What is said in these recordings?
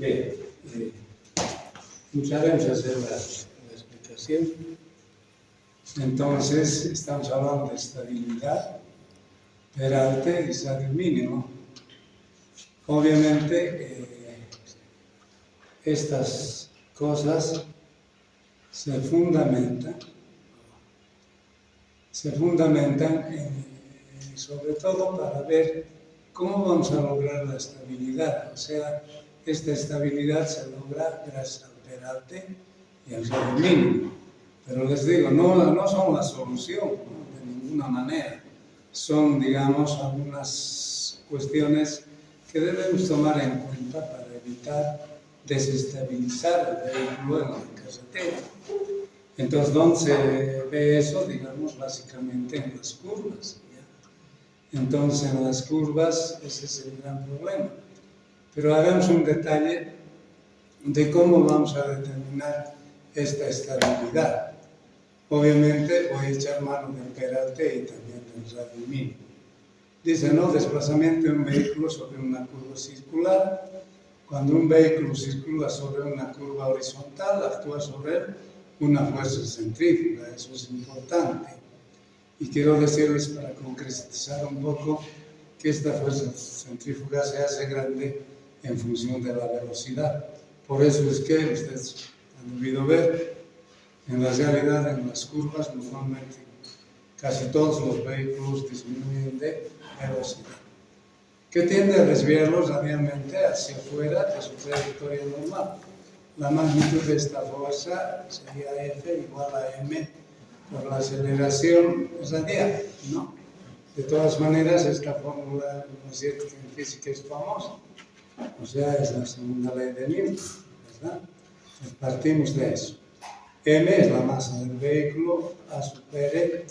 Bien, usaremos a hacer la explicación. Entonces, estamos hablando de estabilidad, peralte y salario mínimo. Obviamente, estas cosas se fundamentan sobre todo para ver cómo vamos a lograr la estabilidad. O sea, esta estabilidad se logra gracias al peralte y al salario mínimo. Pero les digo, no son la solución, ¿no? De ninguna manera. Son, digamos, algunas cuestiones que debemos tomar en cuenta para evitar desestabilizar el vehículo en la carretera. Entonces, ¿dónde se ve eso? Digamos, básicamente en las curvas, ¿ya? Entonces, en las curvas, ese es el gran problema. Pero hagamos un detalle de cómo vamos a determinar esta estabilidad. Obviamente, voy a echar mano del peralte y también del salario mínimo. Dice, ¿no? Desplazamiento de un vehículo sobre una curva circular. Cuando un vehículo circula sobre una curva horizontal, actúa sobre él una fuerza centrífuga, eso es importante. Y quiero decirles, para concretizar un poco, que esta fuerza centrífuga se hace grande en función de la velocidad. Por eso es que ustedes han debido ver, en la realidad, en las curvas, normalmente casi todos los vehículos disminuyen de velocidad, que tiende a desviarlos radialmente hacia afuera de su trayectoria normal. La magnitud de esta fuerza sería F igual a M por la aceleración radial, ¿no? De todas maneras, esta fórmula, ¿no es cierto?, que en física es famosa. O sea, es la segunda ley de Newton, ¿verdad? Pues partimos de eso. M es la masa del vehículo, A sub R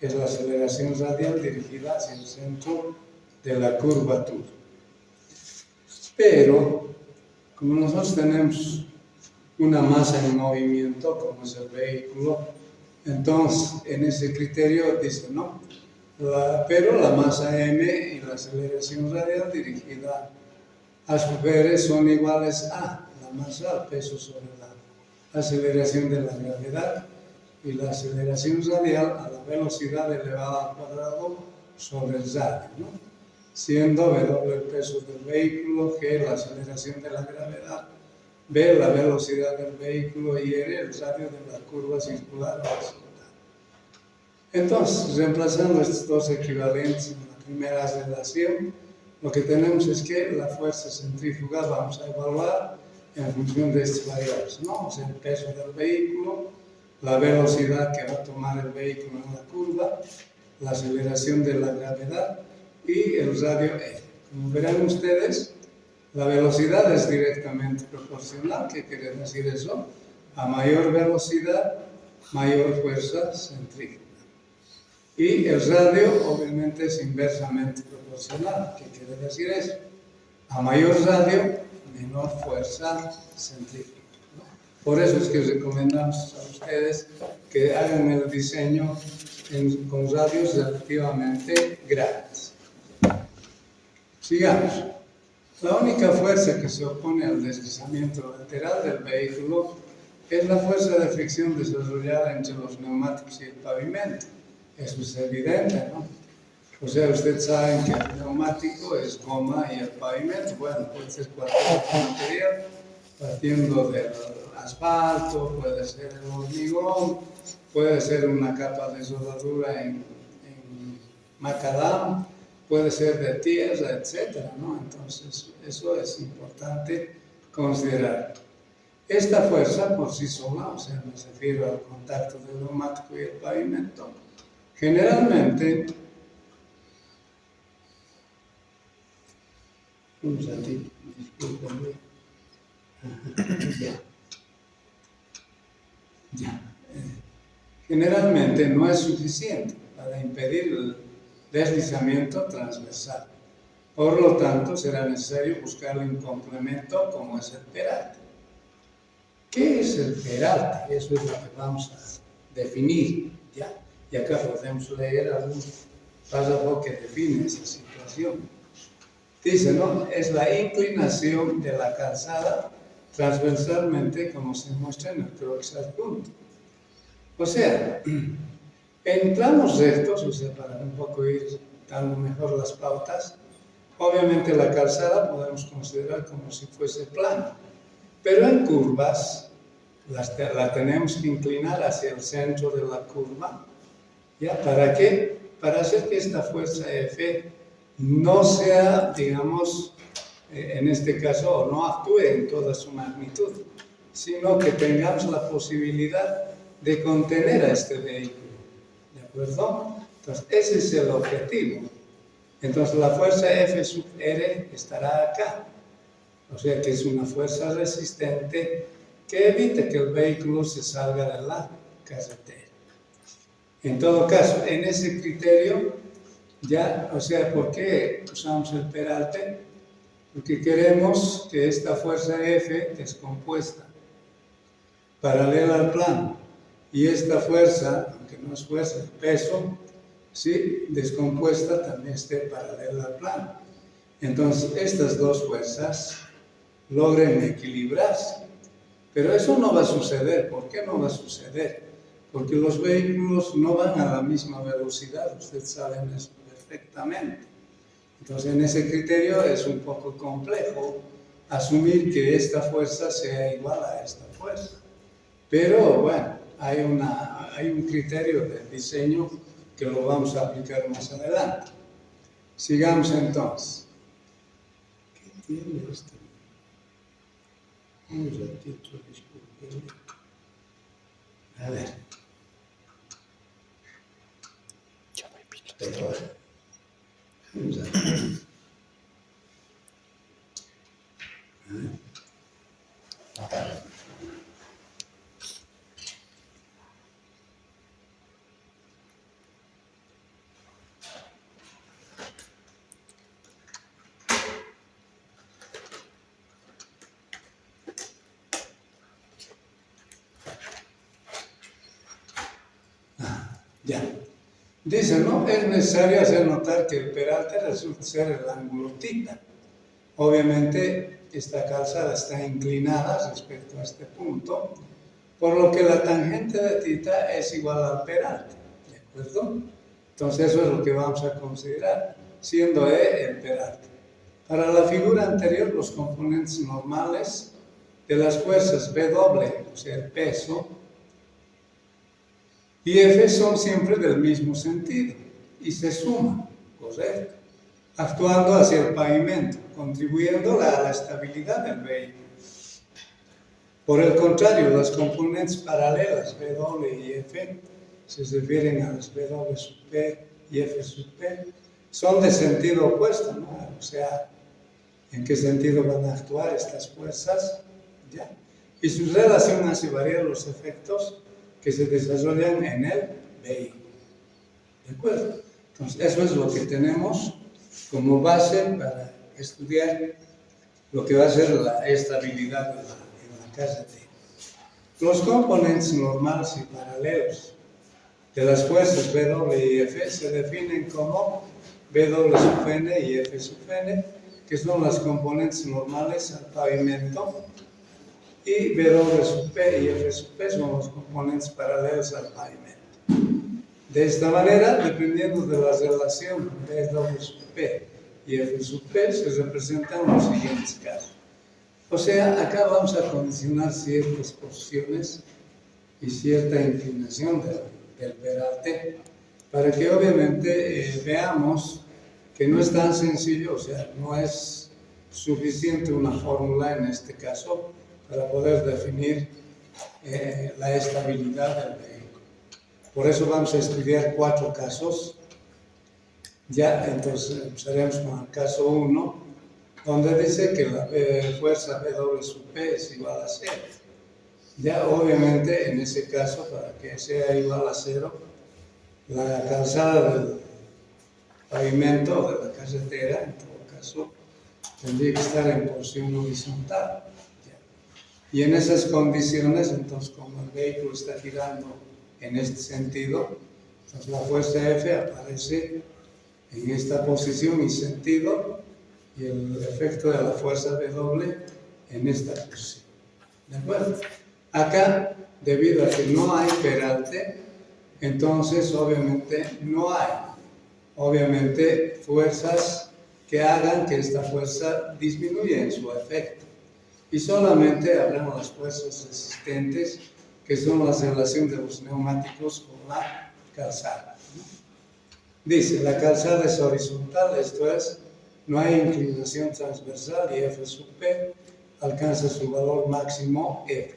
es la aceleración radial dirigida hacia el centro de la curvatura. Pero, como nosotros tenemos una masa en movimiento, como es el vehículo, entonces en ese criterio dice, no, pero la masa M y la aceleración radial dirigida a sub R son iguales a la masa al peso sobre la aceleración de la gravedad y la aceleración radial a la velocidad elevada al cuadrado sobre el radio, ¿no? Siendo W el peso del vehículo, G la aceleración de la gravedad, B la velocidad del vehículo y R el radio de la curva circular horizontal. Entonces, reemplazando estos dos equivalentes en la primera relación, lo que tenemos es que la fuerza centrífuga vamos a evaluar en función de estas variables, ¿no? O sea, el peso del vehículo, la velocidad que va a tomar el vehículo en la curva, la aceleración de la gravedad y el radio R. Como verán ustedes, la velocidad es directamente proporcional. ¿Qué quiere decir eso? A mayor velocidad, mayor fuerza centrífuga. Y el radio, obviamente, es inversamente proporcional. ¿Qué quiere decir eso? A mayor radio, menor fuerza centrífuga, ¿no? Por eso es que recomendamos a ustedes que hagan el diseño con radios relativamente grandes. Sigamos. La única fuerza que se opone al deslizamiento lateral del vehículo es la fuerza de fricción desarrollada entre los neumáticos y el pavimento. Eso es evidente, ¿no? O sea, ustedes saben que el neumático es goma y el pavimento, bueno, puede ser cualquier material, partiendo del asfalto, puede ser el hormigón, puede ser una capa de soldadura en macadam, puede ser de tierra, etcétera, ¿no? Entonces, eso es importante considerar. Esta fuerza por sí sola, o sea, me refiero al contacto del neumático y el pavimento, generalmente, un ratito, discúlpenme, generalmente no es suficiente para impedir el deslizamiento transversal. Por lo tanto, será necesario buscarle un complemento como es el peralte. ¿Qué es el peralte? Eso es lo que vamos a definir, ¿ya? Y acá podemos leer algún párrafo que define esa situación. Dice, ¿no? Es la inclinación de la calzada transversalmente, como se muestra en el croquis adjunto. O sea, en planos rectos, o sea, para un poco ir dando mejor las pautas, obviamente la calzada podemos considerar como si fuese plana, pero en curvas la tenemos que inclinar hacia el centro de la curva. ¿Ya? ¿Para qué? Para hacer que esta fuerza F no sea, digamos, en este caso, o no actúe en toda su magnitud, sino que tengamos la posibilidad de contener a este vehículo. ¿De acuerdo? Entonces, ese es el objetivo. Entonces, la fuerza F sub R estará acá. O sea que es una fuerza resistente que evita que el vehículo se salga de la carretera. En todo caso, en ese criterio, ya, o sea, ¿por qué usamos el peralte? Porque queremos que esta fuerza F descompuesta, paralela al plano, y esta fuerza, aunque no es fuerza, es peso, ¿sí? Descompuesta también esté paralela al plano. Entonces, estas dos fuerzas logren equilibrarse. Pero eso no va a suceder. ¿Por qué no va a suceder? Porque los vehículos no van a la misma velocidad, ustedes saben eso perfectamente. Entonces, en ese criterio es un poco complejo asumir que esta fuerza sea igual a esta fuerza. Pero, bueno, hay un criterio de diseño que lo vamos a aplicar más adelante. Sigamos entonces. ¿Qué tiene esto? Un ratito, disculpen. A ver. Ya no hay pilas. Vamos a ver. Ya. Dice, ¿no? Es necesario hacer notar que el peralte resulta ser el ángulo θ. Obviamente, esta calzada está inclinada respecto a este punto, por lo que la tangente de θ es igual al peralte. ¿De acuerdo? Entonces, eso es lo que vamos a considerar, siendo E el peralte. Para la figura anterior, los componentes normales de las fuerzas W, o sea, el peso, y F son siempre del mismo sentido y se suman, ¿correcto? Actuando hacia el pavimento, contribuyendo a la estabilidad del vehículo. Por el contrario, las componentes paralelas W y F se refieren a las W sub P y F sub P, son de sentido opuesto, ¿no? O sea, ¿en qué sentido van a actuar estas fuerzas? ¿Ya? Y su relación hace variar los efectos que se desarrollan en el vehículo. ¿De acuerdo? Entonces, eso es lo que tenemos como base para estudiar lo que va a ser la estabilidad en la carretera. Los componentes normales y paralelos de las fuerzas W y F se definen como W sub N y F sub N, que son las componentes normales al pavimento, y W sub P y F sub P son los componentes paralelos al pavimento. De esta manera, dependiendo de la relación de W sub P y F sub P, se representan los siguientes casos. O sea, acá vamos a condicionar ciertas posiciones y cierta inclinación del peralte para que obviamente veamos que no es tan sencillo, o sea, no es suficiente una fórmula en este caso para poder definir la estabilidad del vehículo. Por eso vamos a estudiar 4 casos. Ya, entonces empezaremos con el caso 1, donde dice que la fuerza W sub P es igual a 0. Ya, obviamente, en ese caso, para que sea igual a 0, la calzada del pavimento de la carretera, en todo caso, tendría que estar en posición horizontal. Y en esas condiciones, entonces, como el vehículo está girando en este sentido, entonces la fuerza F aparece en esta posición y sentido, y el efecto de la fuerza W en esta posición. ¿De acuerdo? Acá, debido a que no hay peralte, entonces obviamente no hay, fuerzas que hagan que esta fuerza disminuya en su efecto. Y solamente habrán las fuerzas resistentes, que son la relación de los neumáticos con la calzada, ¿no? Dice, la calzada es horizontal, esto es, no hay inclinación transversal y F sub P alcanza su valor máximo F.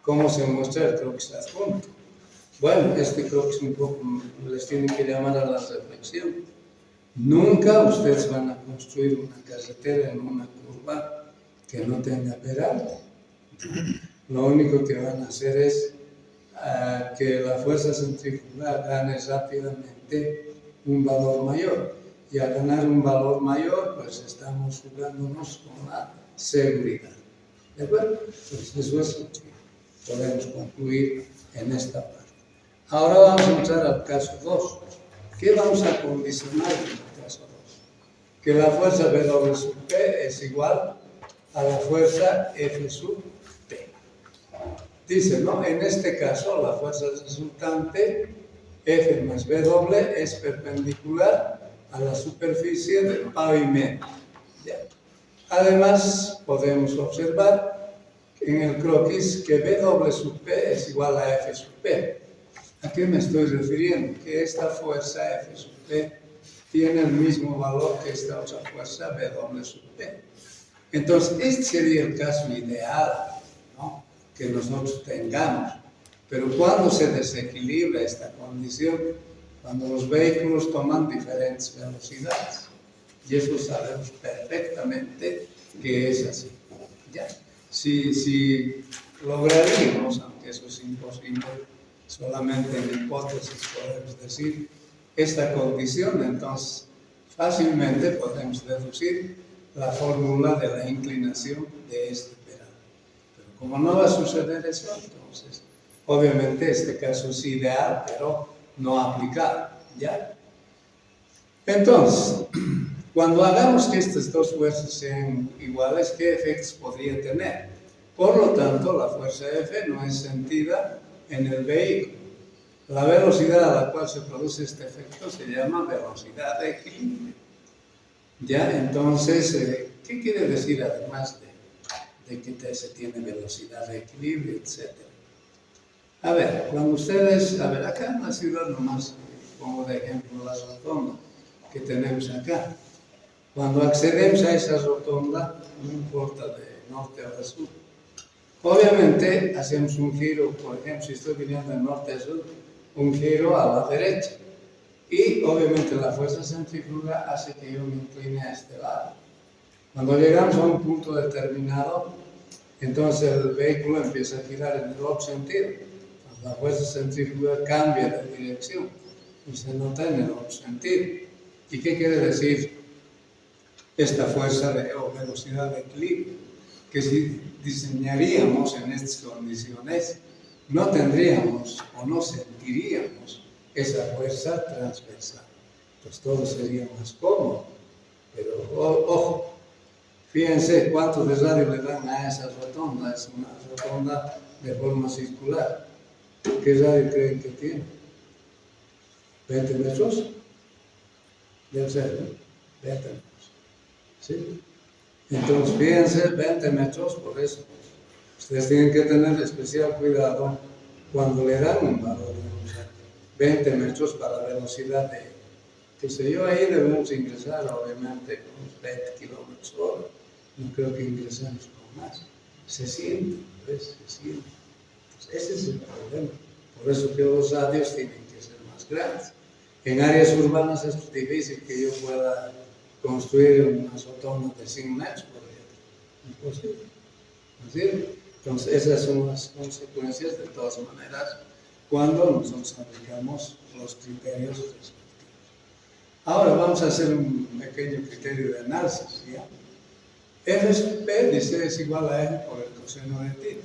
¿Cómo se muestra el croquis adjunto? Bueno, este croquis un poco les tiene que llamar a la reflexión. Nunca ustedes van a construir una carretera en una curva que no tenga peralte. Lo único que van a hacer es que la fuerza centrífuga gane rápidamente un valor mayor. Y al ganar un valor mayor, pues estamos jugándonos con la seguridad. ¿De acuerdo? Entonces, eso es lo que podemos concluir en esta parte. Ahora vamos a entrar al caso 2. ¿Qué vamos a condicionar en el caso 2? Que la fuerza W sub P es igual a la fuerza F sub P. Dice, ¿no? En este caso, la fuerza resultante, F más W, es perpendicular a la superficie del pavimento. ¿Ya? Además, podemos observar en el croquis que W sub P es igual a F sub P. ¿A qué me estoy refiriendo? Que esta fuerza F sub P tiene el mismo valor que esta otra fuerza W sub P. Entonces, este sería el caso ideal, ¿no?, que nosotros tengamos. Pero cuando se desequilibra esta condición, cuando los vehículos toman diferentes velocidades, y eso sabemos perfectamente que es así. ¿Ya? Si lograríamos, aunque eso es imposible, solamente en hipótesis podemos decir esta condición, entonces fácilmente podemos deducir la fórmula de la inclinación de este pedal. Pero como no va a suceder eso, entonces obviamente este caso es ideal, pero no aplicable. ¿Ya? Entonces, cuando hagamos que estas dos fuerzas sean iguales, ¿qué efectos podría tener? Por lo tanto, la fuerza F no es sentida en el vehículo. La velocidad a la cual se produce este efecto se llama velocidad de equilibrio. ¿Ya? Entonces, ¿qué quiere decir además de que se tiene velocidad de equilibrio, etcétera? A ver, cuando ustedes, acá en la ciudad nomás pongo de ejemplo la rotonda que tenemos acá. Cuando accedemos a esa rotonda, no importa de norte a sur, obviamente hacemos un giro, por ejemplo, si estoy viniendo de norte a sur, un giro a la derecha. Y obviamente la fuerza centrífuga hace que yo me incline a este lado. Cuando llegamos a un punto determinado, entonces el vehículo empieza a girar en el otro sentido. Entonces, la fuerza centrífuga cambia de dirección y se nota en el otro sentido. ¿Y qué quiere decir esta fuerza o velocidad de equilibrio? Que si diseñaríamos en estas condiciones, no tendríamos o no sentiríamos esa fuerza transversal. Pues todo sería más cómodo. Pero, ojo, fíjense cuánto de radio le dan a esa rotonda. Es una rotonda de forma circular. ¿Qué radio creen que tiene? ¿20 metros? Debe ser, ¿no? 20 metros. ¿Sí? Entonces, fíjense, 20 metros, por eso. Ustedes tienen que tener especial cuidado cuando le dan un valor de 20 metros para velocidad de, qué sé yo, ahí debemos ingresar, obviamente, con unos 20 kilómetros hora. No creo que ingresemos con más. Se siente, ¿ves? Se siente. Entonces, ese es el problema. Por eso que los radios tienen que ser más grandes. En áreas urbanas es difícil que yo pueda construir unas rotondas de 100 metros, por ejemplo. Imposible. ¿No es cierto? Entonces, esas son las consecuencias, de todas maneras, cuando nosotros aplicamos los criterios respectivos. Ahora vamos a hacer un pequeño criterio de análisis. ¿Ya? F sub P dice es igual a F por el coseno de θ.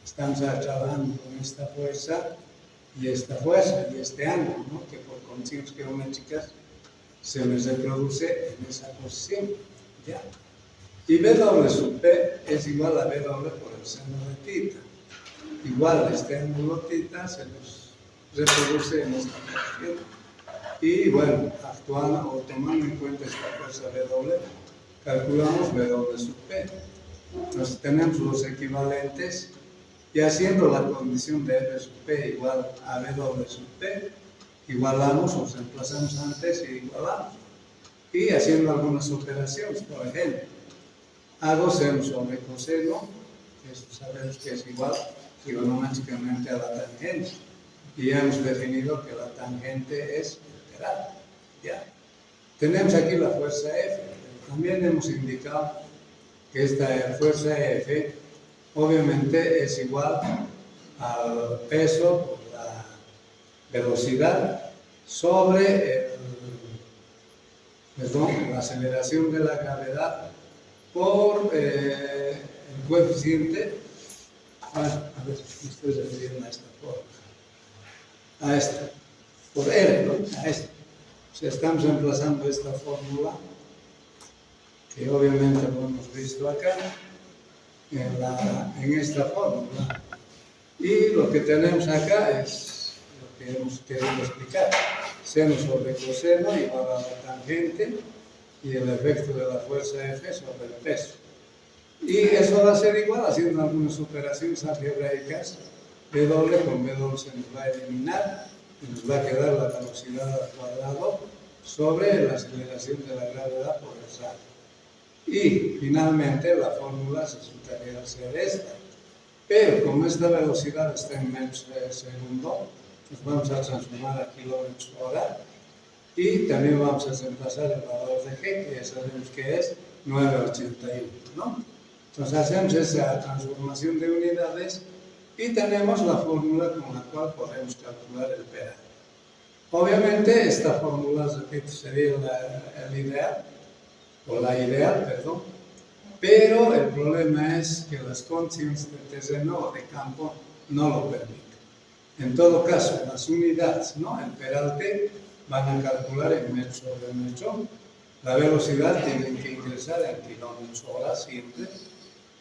Estamos trabajando con esta fuerza y este ángulo, ¿no?, que por condiciones geométricas se me reproduce en esa posición. ¿ya? Y W sub P es igual a W por el seno de θ. Igual este ángulo θ se nos reproduce en esta posición. Y bueno, actuando o tomando en cuenta esta fuerza W, calculamos W sub P. Entonces tenemos los equivalentes y haciendo la condición de F sub P igual a W sub P, igualamos o reemplazamos antes y igualamos. Y haciendo algunas operaciones, por ejemplo, hago seno sobre coseno, que esto sabemos que es igual trigonométricamente a la tangente. Y ya hemos definido que la tangente es lateral. ¿Ya? Tenemos aquí la fuerza F, pero también hemos indicado que esta fuerza F obviamente es igual al peso por la velocidad sobre la aceleración de la gravedad por el coeficiente. A ver, me estoy refiriendo a esta forma. A esta. Por R, ¿no? A esta. O sea, estamos reemplazando esta fórmula, que obviamente lo hemos visto acá, en esta fórmula. Y lo que tenemos acá es lo que hemos querido explicar. Seno sobre coseno igual a la tangente y el efecto de la fuerza F sobre el peso. Y eso va a ser igual haciendo algunas operaciones algebraicas. W con W se nos va a eliminar y nos va a quedar la velocidad al cuadrado sobre la aceleración de la gravedad por el radio. Y finalmente la fórmula resultaría ser esta. Pero como esta velocidad está en metros de segundo, pues vamos a transformar a kilómetros hora y también vamos a reemplazar el valor de G, que ya sabemos que es 9,81, ¿no? Entonces hacemos esa transformación de unidades y tenemos la fórmula con la cual podemos calcular el peraje. Obviamente esta fórmula, repito, sería el ideal, o la ideal, perdón, pero el problema es que las condiciones de terreno o de campo no lo permiten. En todo caso, las unidades, ¿no? El peralte van a calcular en metros sobre metro, la velocidad tienen que ingresar en kilómetros hora siempre,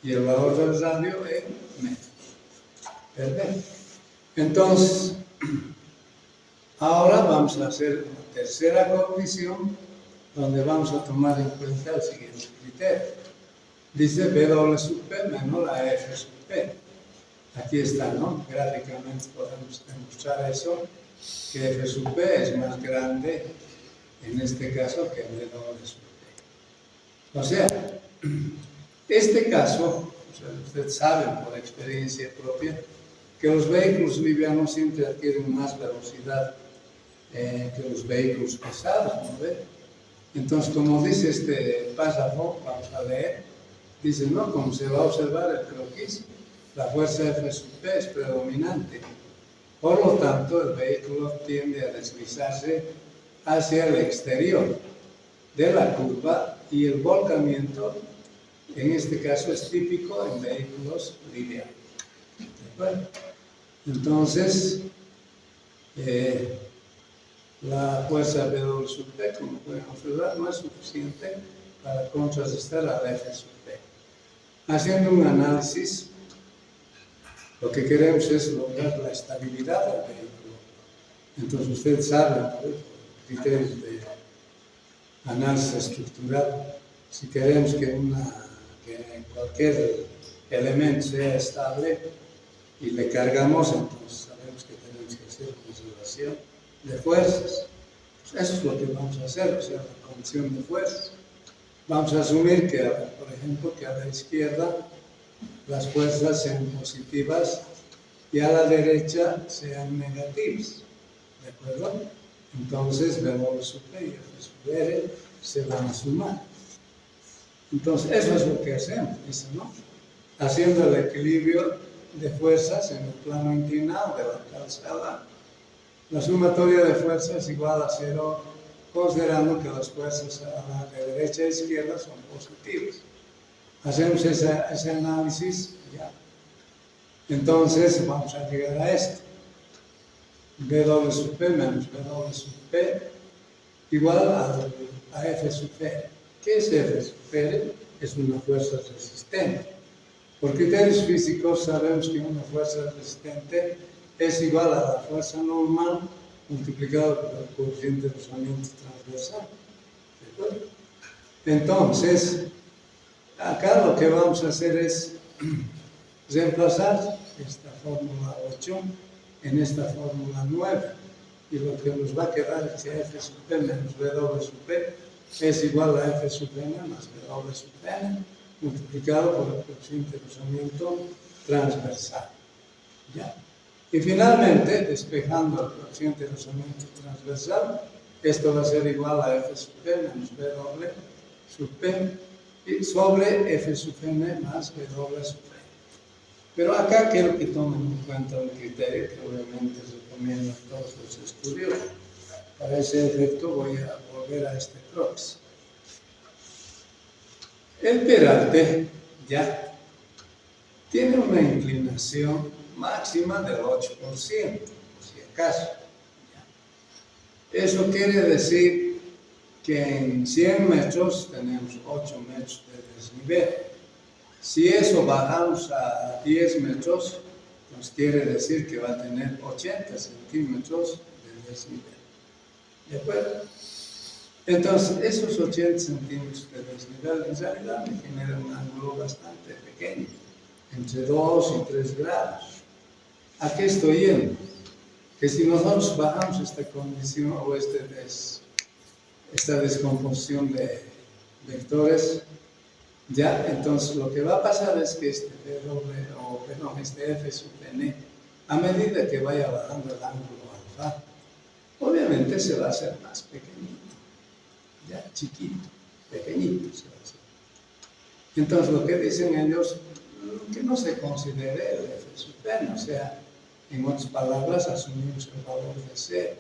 y el valor del radio en metros. ¿Perfecto? Entonces, ahora vamos a hacer una tercera condición donde vamos a tomar en cuenta el siguiente criterio. Dice W sub P menos la F sub P. Aquí está, ¿no? Gráficamente podemos demostrar eso, que F sub P es más grande en este caso que W sub P. O sea, este caso, ustedes saben por experiencia propia, que los vehículos livianos siempre adquieren más velocidad que los vehículos pesados, ¿no ve? Entonces, como dice este párrafo, vamos a leer, dice, ¿no? Como se va a observar el croquis, la fuerza F sub P es predominante. Por lo tanto, el vehículo tiende a deslizarse hacia el exterior de la curva y el volcamiento, en este caso, es típico en vehículos livianos. ¿De acuerdo? Entonces, la fuerza W sub P, como pueden observar, no es suficiente para contrarrestar a la F sub P. Haciendo un análisis, lo que queremos es lograr la estabilidad del vehículo. Entonces, ustedes saben, ¿no? Criterios de análisis estructural. Si queremos que cualquier elemento sea estable y le cargamos, entonces sabemos que tenemos que hacer conservación de fuerzas. Pues eso es lo que vamos a hacer, o sea, la condición de fuerzas. Vamos a asumir que, por ejemplo, que a la izquierda las fuerzas sean positivas y a la derecha sean negativas. ¿De acuerdo? Entonces, W sub P y F sub R se van a sumar. Entonces, eso es lo que hacemos, dice, ¿no? Haciendo el equilibrio de fuerzas en el plano inclinado de la calzada. La sumatoria de fuerzas es igual a 0, considerando que las fuerzas a la derecha e izquierda son positivas. Hacemos ese análisis, ya. Entonces vamos a llegar a esto. W sub P menos W sub P igual a F sub P. ¿Qué es F sub R? Es una fuerza resistente. Por criterios físicos sabemos que una fuerza resistente es igual a la fuerza normal multiplicado por el coeficiente de rozamiento transversal. ¿De acuerdo? Entonces, acá lo que vamos a hacer es reemplazar esta fórmula 8 en esta fórmula 9. Y lo que nos va a quedar es que F sub P menos W sub P es igual a F sub N más W sub N multiplicado por el coeficiente de rozamiento transversal. ¿Ya? Y finalmente, despejando el coeficiente de rozamiento transversal, esto va a ser igual a F sub P menos W sub P y sobre F sub N más W sub N. Pero acá quiero que tomen en cuenta un criterio que obviamente recomiendo a todos los estudios. Para ese efecto voy a volver a este croquis. El peralte ya tiene una inclinación máxima del 8%, por si acaso. Eso quiere decir que en 100 metros tenemos 8 metros de desnivel. Si eso bajamos a 10 metros, nos quiere decir que va a tener 80 centímetros de desnivel. ¿De acuerdo? Entonces, esos 80 centímetros de desnivel en realidad me generan un ángulo bastante pequeño, entre 2 y 3 grados. ¿A qué estoy yendo? Que si nosotros bajamos esta condición o esta descomposición de vectores, ya, entonces lo que va a pasar es que este F sub N, a medida que vaya bajando el ángulo alfa, obviamente se va a hacer más pequeñito, ya, chiquito, pequeñito se va a hacer. Entonces lo que dicen ellos, que no se considere el F sub N, o sea, en otras palabras, asumimos el valor de C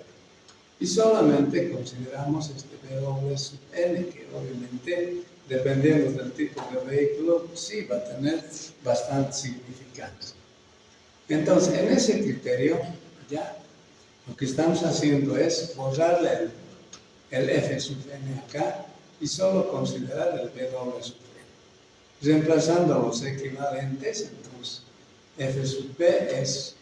y solamente consideramos este W sub N, que obviamente, dependiendo del tipo de vehículo, sí va a tener bastante significancia. Entonces, en ese criterio, ya, lo que estamos haciendo es borrarle el F sub N acá y solo considerar el W sub N. Reemplazando los equivalentes, entonces, F sub P es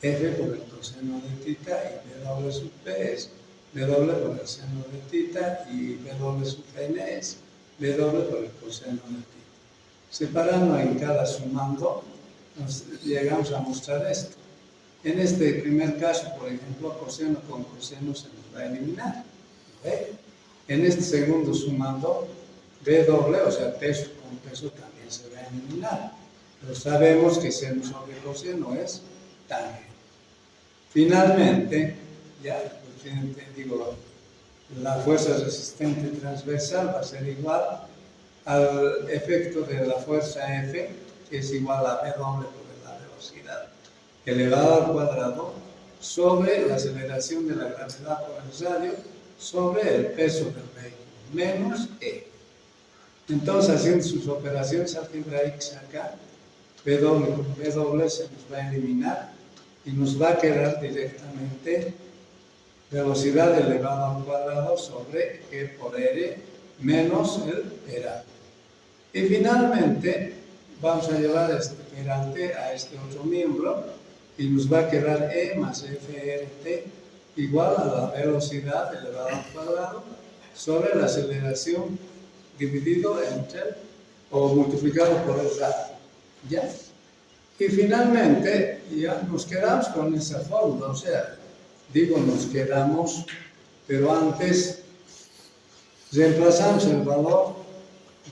F por el coseno de tita y W sub P es W por el seno de tita y W sub N es W por el coseno de tita. Separando en cada sumando, nos llegamos a mostrar esto. En este primer caso, por ejemplo, coseno con coseno se nos va a eliminar. ¿Ve? En este segundo sumando, W, o sea, peso con peso también se va a eliminar. Pero sabemos que seno sobre coseno es tangente. Finalmente, ya la fuerza resistente transversal va a ser igual al efecto de la fuerza F, que es igual a W por la velocidad elevado al cuadrado sobre la aceleración de la gravedad por el radio sobre el peso del vehículo, menos E. Entonces, haciendo sus operaciones algebraicas acá, W con W se nos va a eliminar y nos va a quedar directamente velocidad elevada al cuadrado sobre G por R menos el peralte. Y finalmente vamos a llevar este peralte a este otro miembro y nos va a quedar E más FRT igual a la velocidad elevada al cuadrado sobre la aceleración dividido entre o multiplicado por el radio. ¿Ya? Y finalmente ya nos quedamos con esa fórmula, o sea, digo nos quedamos, pero antes reemplazamos el valor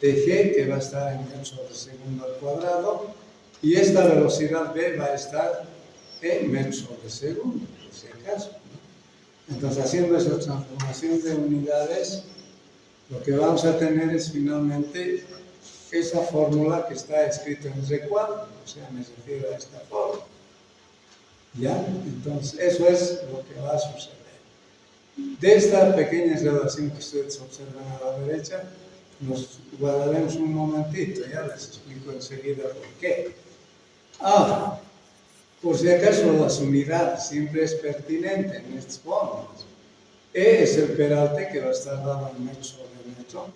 de G, que va a estar en metros sobre segundo al cuadrado, y esta velocidad V va a estar en metros sobre segundo, por si acaso, ¿no? Entonces, haciendo esa transformación de unidades, lo que vamos a tener es finalmente esa fórmula que está escrita en recuadro, o sea, me refiero a esta fórmula. ¿Ya? Entonces, eso es lo que va a suceder. De esta pequeña relación que ustedes observan a la derecha, nos guardaremos un momentito, ya les explico enseguida por qué. Ahora, por si acaso las unidades siempre es pertinente en estas fórmulas. E es el peralte que va a estar dado en metro sobre metro,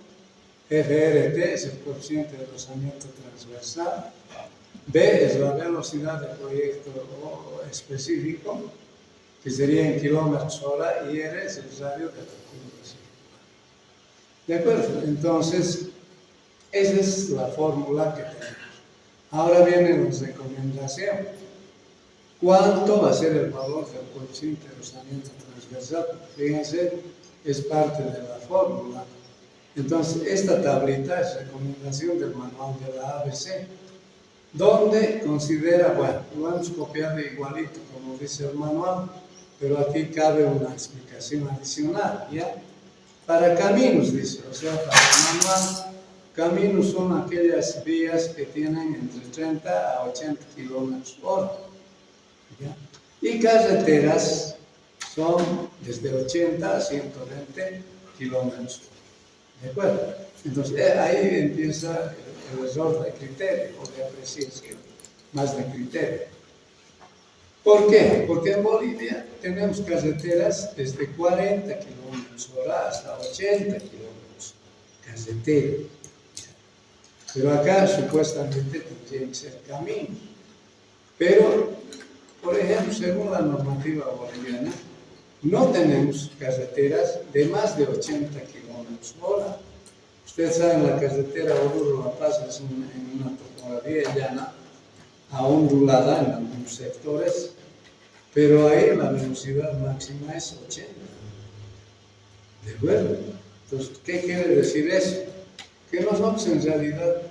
FRT es el coeficiente de rozamiento transversal, B es la velocidad del proyecto específico, que sería en kilómetros hora, y R es el radio de la curva circular. ¿De acuerdo? Entonces, esa es la fórmula que tenemos. Ahora vienen las recomendaciones. ¿Cuánto va a ser el valor del coeficiente de rozamiento transversal? Fíjense, es parte de la fórmula. Entonces, esta tablita es recomendación del manual de la ABC, donde considera, bueno, lo hemos copiado igualito como dice el manual, pero aquí cabe una explicación adicional, ¿ya? Para caminos, dice, o sea, para el manual, caminos son aquellas vías que tienen entre 30 a 80 kilómetros hora, ¿ya? Y carreteras son desde 80 a 120 kilómetros hora. ¿De acuerdo? Entonces, ahí empieza el error de criterio o de apreciación, más de criterio. ¿Por qué? Porque en Bolivia tenemos carreteras desde 40 kilómetros hora hasta 80 kilómetros carretera. Pero acá supuestamente tendrían que ser caminos. Pero, por ejemplo, según la normativa boliviana, no tenemos carreteras de más de 80 kilómetros hora. Ustedes saben, la carretera Oruro-La Paz es en una topografía llana, ondulada en algunos sectores, pero ahí la velocidad máxima es 80. ¿De acuerdo? Entonces, ¿qué quiere decir eso? Que nosotros en realidad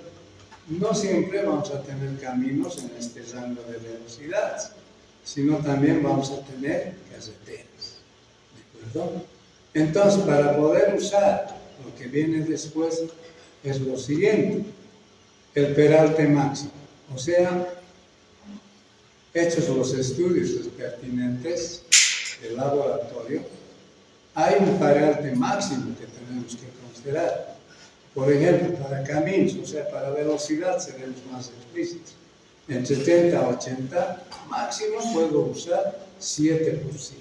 no siempre vamos a tener caminos en este rango de velocidad, sino también vamos a tener carreteras. ¿De acuerdo? Entonces, para poder usar lo que viene después es lo siguiente: el peralte máximo. O sea, hechos los estudios pertinentes del laboratorio, hay un peralte máximo que tenemos que considerar. Por ejemplo, para caminos, o sea, para velocidad seremos más explícitos. En 70 a 80 máximo puedo usar 7%.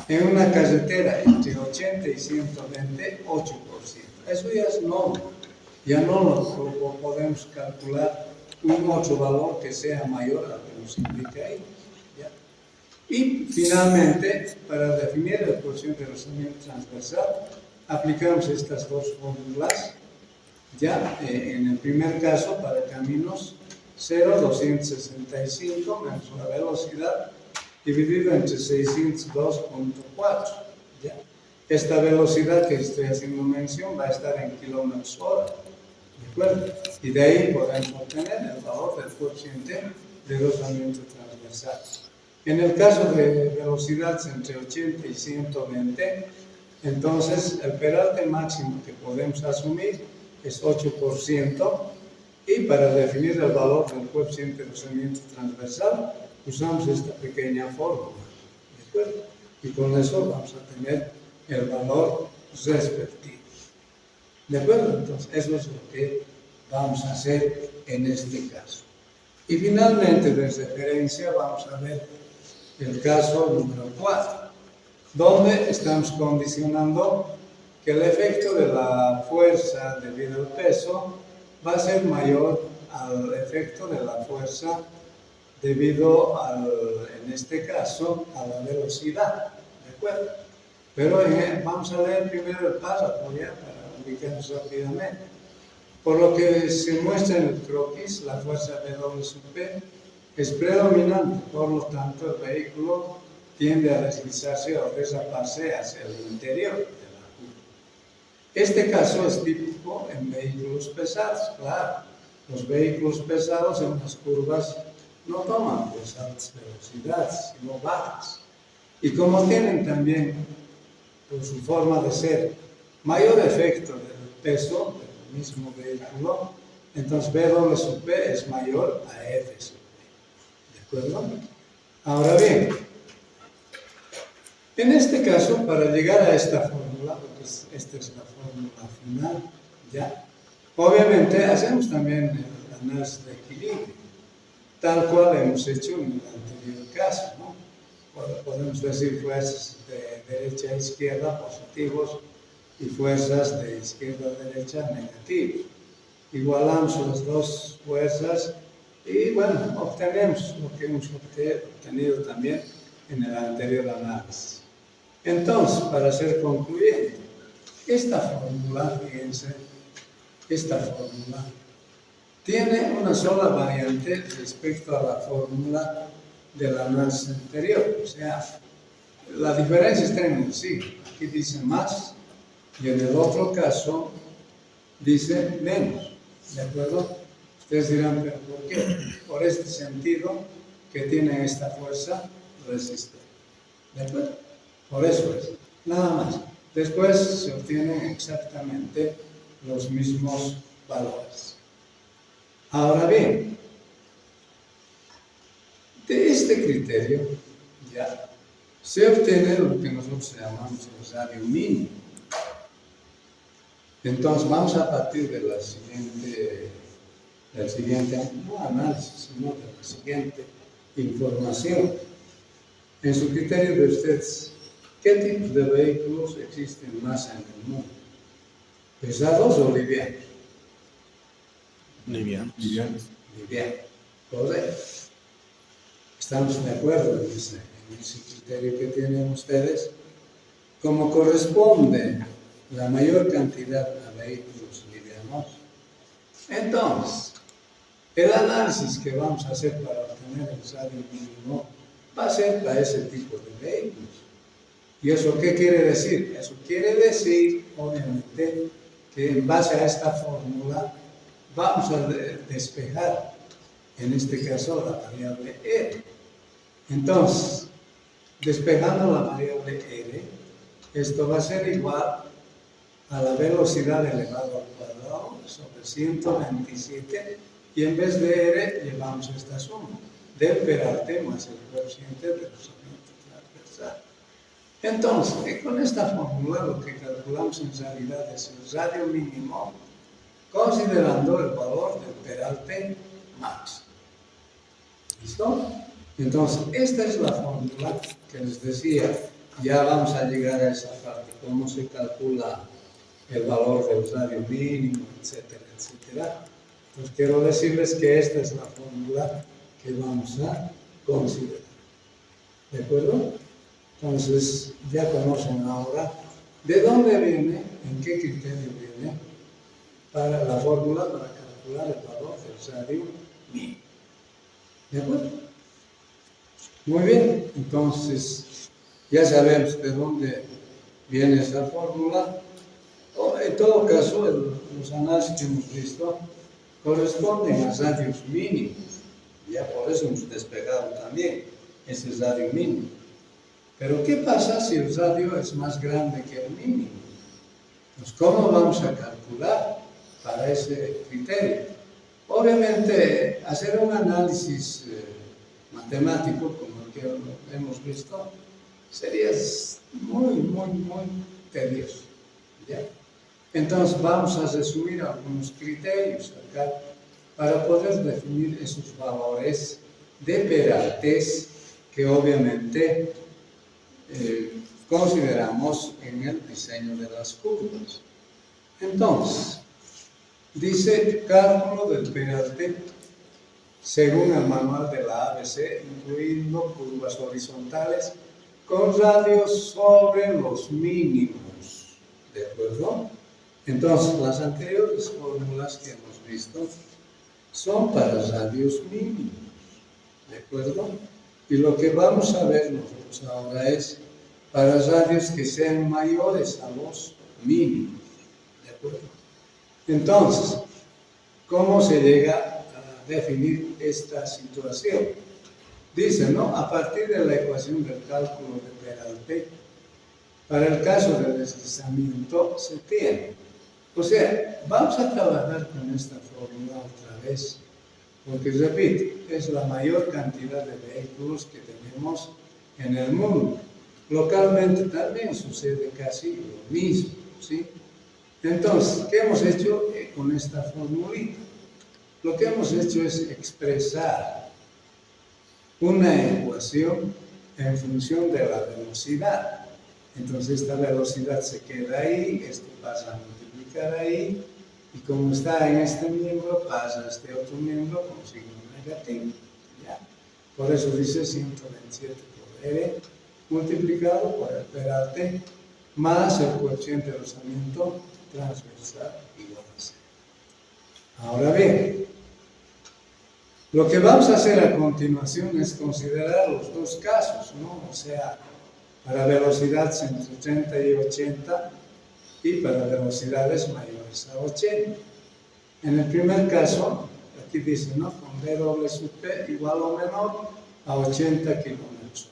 En una carretera entre 80 y 120, 8%. Eso ya es norma. Ya no lo podemos calcular un otro valor que sea mayor al que nos indica ahí. ¿Ya? Y finalmente, para definir el coeficiente de rozamiento transversal, aplicamos estas dos fórmulas. Ya, en el primer caso, para caminos, 0,265 menos la velocidad, dividido entre 602.4. ¿Ya? Esta velocidad que estoy haciendo mención va a estar en kilómetros hora. ¿De acuerdo? Y de ahí podemos obtener el valor del coeficiente de rozamiento transversal. En el caso de velocidades entre 80 y 120, entonces el peralte máximo que podemos asumir es 8%, y para definir el valor del coeficiente de rozamiento transversal usamos esta pequeña fórmula. ¿De acuerdo? Y con eso vamos a tener el valor respectivo. ¿De acuerdo? Entonces, eso es lo que vamos a hacer en este caso. Y finalmente, de referencia, vamos a ver el caso número 4, donde estamos condicionando que el efecto de la fuerza debido al peso va a ser mayor al efecto de la fuerza debido en este caso, a la velocidad. ¿De acuerdo? Pero vamos a leer primero el párrafo ya para ubicarnos rápidamente. Por lo que se muestra en el croquis, la fuerza W sub P es predominante, por lo tanto el vehículo tiende a deslizarse o derraparse hacia el interior de la curva. Este caso es típico en vehículos pesados, claro. Los vehículos pesados en las curvas no toman pues altas velocidades, sino bajas. Y como tienen también, por su forma de ser, mayor efecto del peso del mismo vehículo, entonces W sub P es mayor a F sub P. ¿De acuerdo? Ahora bien, en este caso, para llegar a esta fórmula, porque esta es la fórmula final, ya, obviamente hacemos también el análisis de equilibrio, tal cual hemos hecho en el anterior caso, ¿no? Podemos decir fuerzas de derecha a izquierda positivos y fuerzas de izquierda a derecha negativas. Igualamos las dos fuerzas y bueno, obtenemos lo que hemos obtenido también en el anterior análisis. Entonces, para ser concluyente, esta fórmula, fíjense, esta fórmula tiene una sola variante respecto a la fórmula del análisis anterior. O sea, la diferencia está en el signo. Aquí dice más y en el otro caso dice menos. ¿De acuerdo? Ustedes dirán, ¿pero por qué? Por este sentido que tiene esta fuerza resistente. ¿De acuerdo? Por eso es. Nada más. Después se obtienen exactamente los mismos valores. Ahora bien, de este criterio ya se obtiene lo que nosotros llamamos el radio mínimo. Entonces vamos a partir de del siguiente, no análisis, sino de la siguiente información. En su criterio de ustedes, ¿qué tipos de vehículos existen más en el mundo? ¿Pesados o livianos? Livianos. Livianos. Correcto. Estamos de acuerdo en ese criterio que tienen ustedes. Como corresponde la mayor cantidad a vehículos livianos, entonces, el análisis que vamos a hacer para obtener el radio mínimo va a ser para ese tipo de vehículos. ¿Y eso qué quiere decir? Eso quiere decir, obviamente, que en base a esta fórmula vamos a despejar, en este caso, la variable R. Entonces, despejando la variable R, esto va a ser igual a la velocidad elevado al cuadrado sobre 127 y en vez de R llevamos esta suma del peralte más el coeficiente de rozamiento transversal. Entonces, con esta fórmula lo que calculamos en realidad es el radio mínimo considerando el valor del peralte máximo. ¿Listo? Entonces, esta es la fórmula que les decía. Ya vamos a llegar a esa parte, cómo se calcula el valor del radio mínimo, etcétera, etcétera. Pues quiero decirles que esta es la fórmula que vamos a considerar. ¿De acuerdo? Entonces, ya conocen ahora de dónde viene, en qué criterio viene para la fórmula para calcular el valor del radio mínimo. ¿De acuerdo? Muy bien, entonces ya sabemos de dónde viene esa fórmula. En todo caso, los análisis que hemos visto corresponden a radios mínimos. Ya por eso hemos despegado también ese radio mínimo. Pero ¿qué pasa si el radio es más grande que el mínimo? Pues ¿cómo vamos a calcular para ese criterio? Obviamente, hacer un análisis matemático, como el que hemos visto, sería muy tedioso. ¿Ya? Entonces vamos a resumir algunos criterios acá para poder definir esos valores de peraltes que obviamente consideramos en el diseño de las curvas. Entonces, dice cálculo del peralte según el manual de la ABC, incluyendo curvas horizontales con radios sobre los mínimos. ¿De acuerdo? Entonces, las anteriores fórmulas que hemos visto son para radios mínimos. ¿De acuerdo? Y lo que vamos a ver nosotros ahora es para radios que sean mayores a los mínimos. ¿De acuerdo? Entonces, ¿cómo se llega a definir esta situación? Dice, ¿no? A partir de la ecuación del cálculo de peralte, para el caso del deslizamiento se tiene. O sea, vamos a trabajar con esta fórmula otra vez, porque repito, es la mayor cantidad de vehículos que tenemos en el mundo. Localmente también sucede casi lo mismo, ¿sí? Entonces, ¿qué hemos hecho con esta formulita? Lo que hemos hecho es expresar una ecuación en función de la velocidad. Entonces esta velocidad se queda ahí, esto pasa a multiplicar ahí, y como está en este miembro, pasa a este otro miembro con signo negativo. ¿Ya? Por eso dice 127 por R multiplicado por el peralte más el coeficiente de rozamiento transversal igual a 0. Ahora bien, lo que vamos a hacer a continuación es considerar los dos casos, ¿no? O sea, para velocidades entre 30 y 80 y para velocidades mayores a 80. En el primer caso, aquí dice, ¿no? Con V doble sub P igual o menor a 80 kilómetros.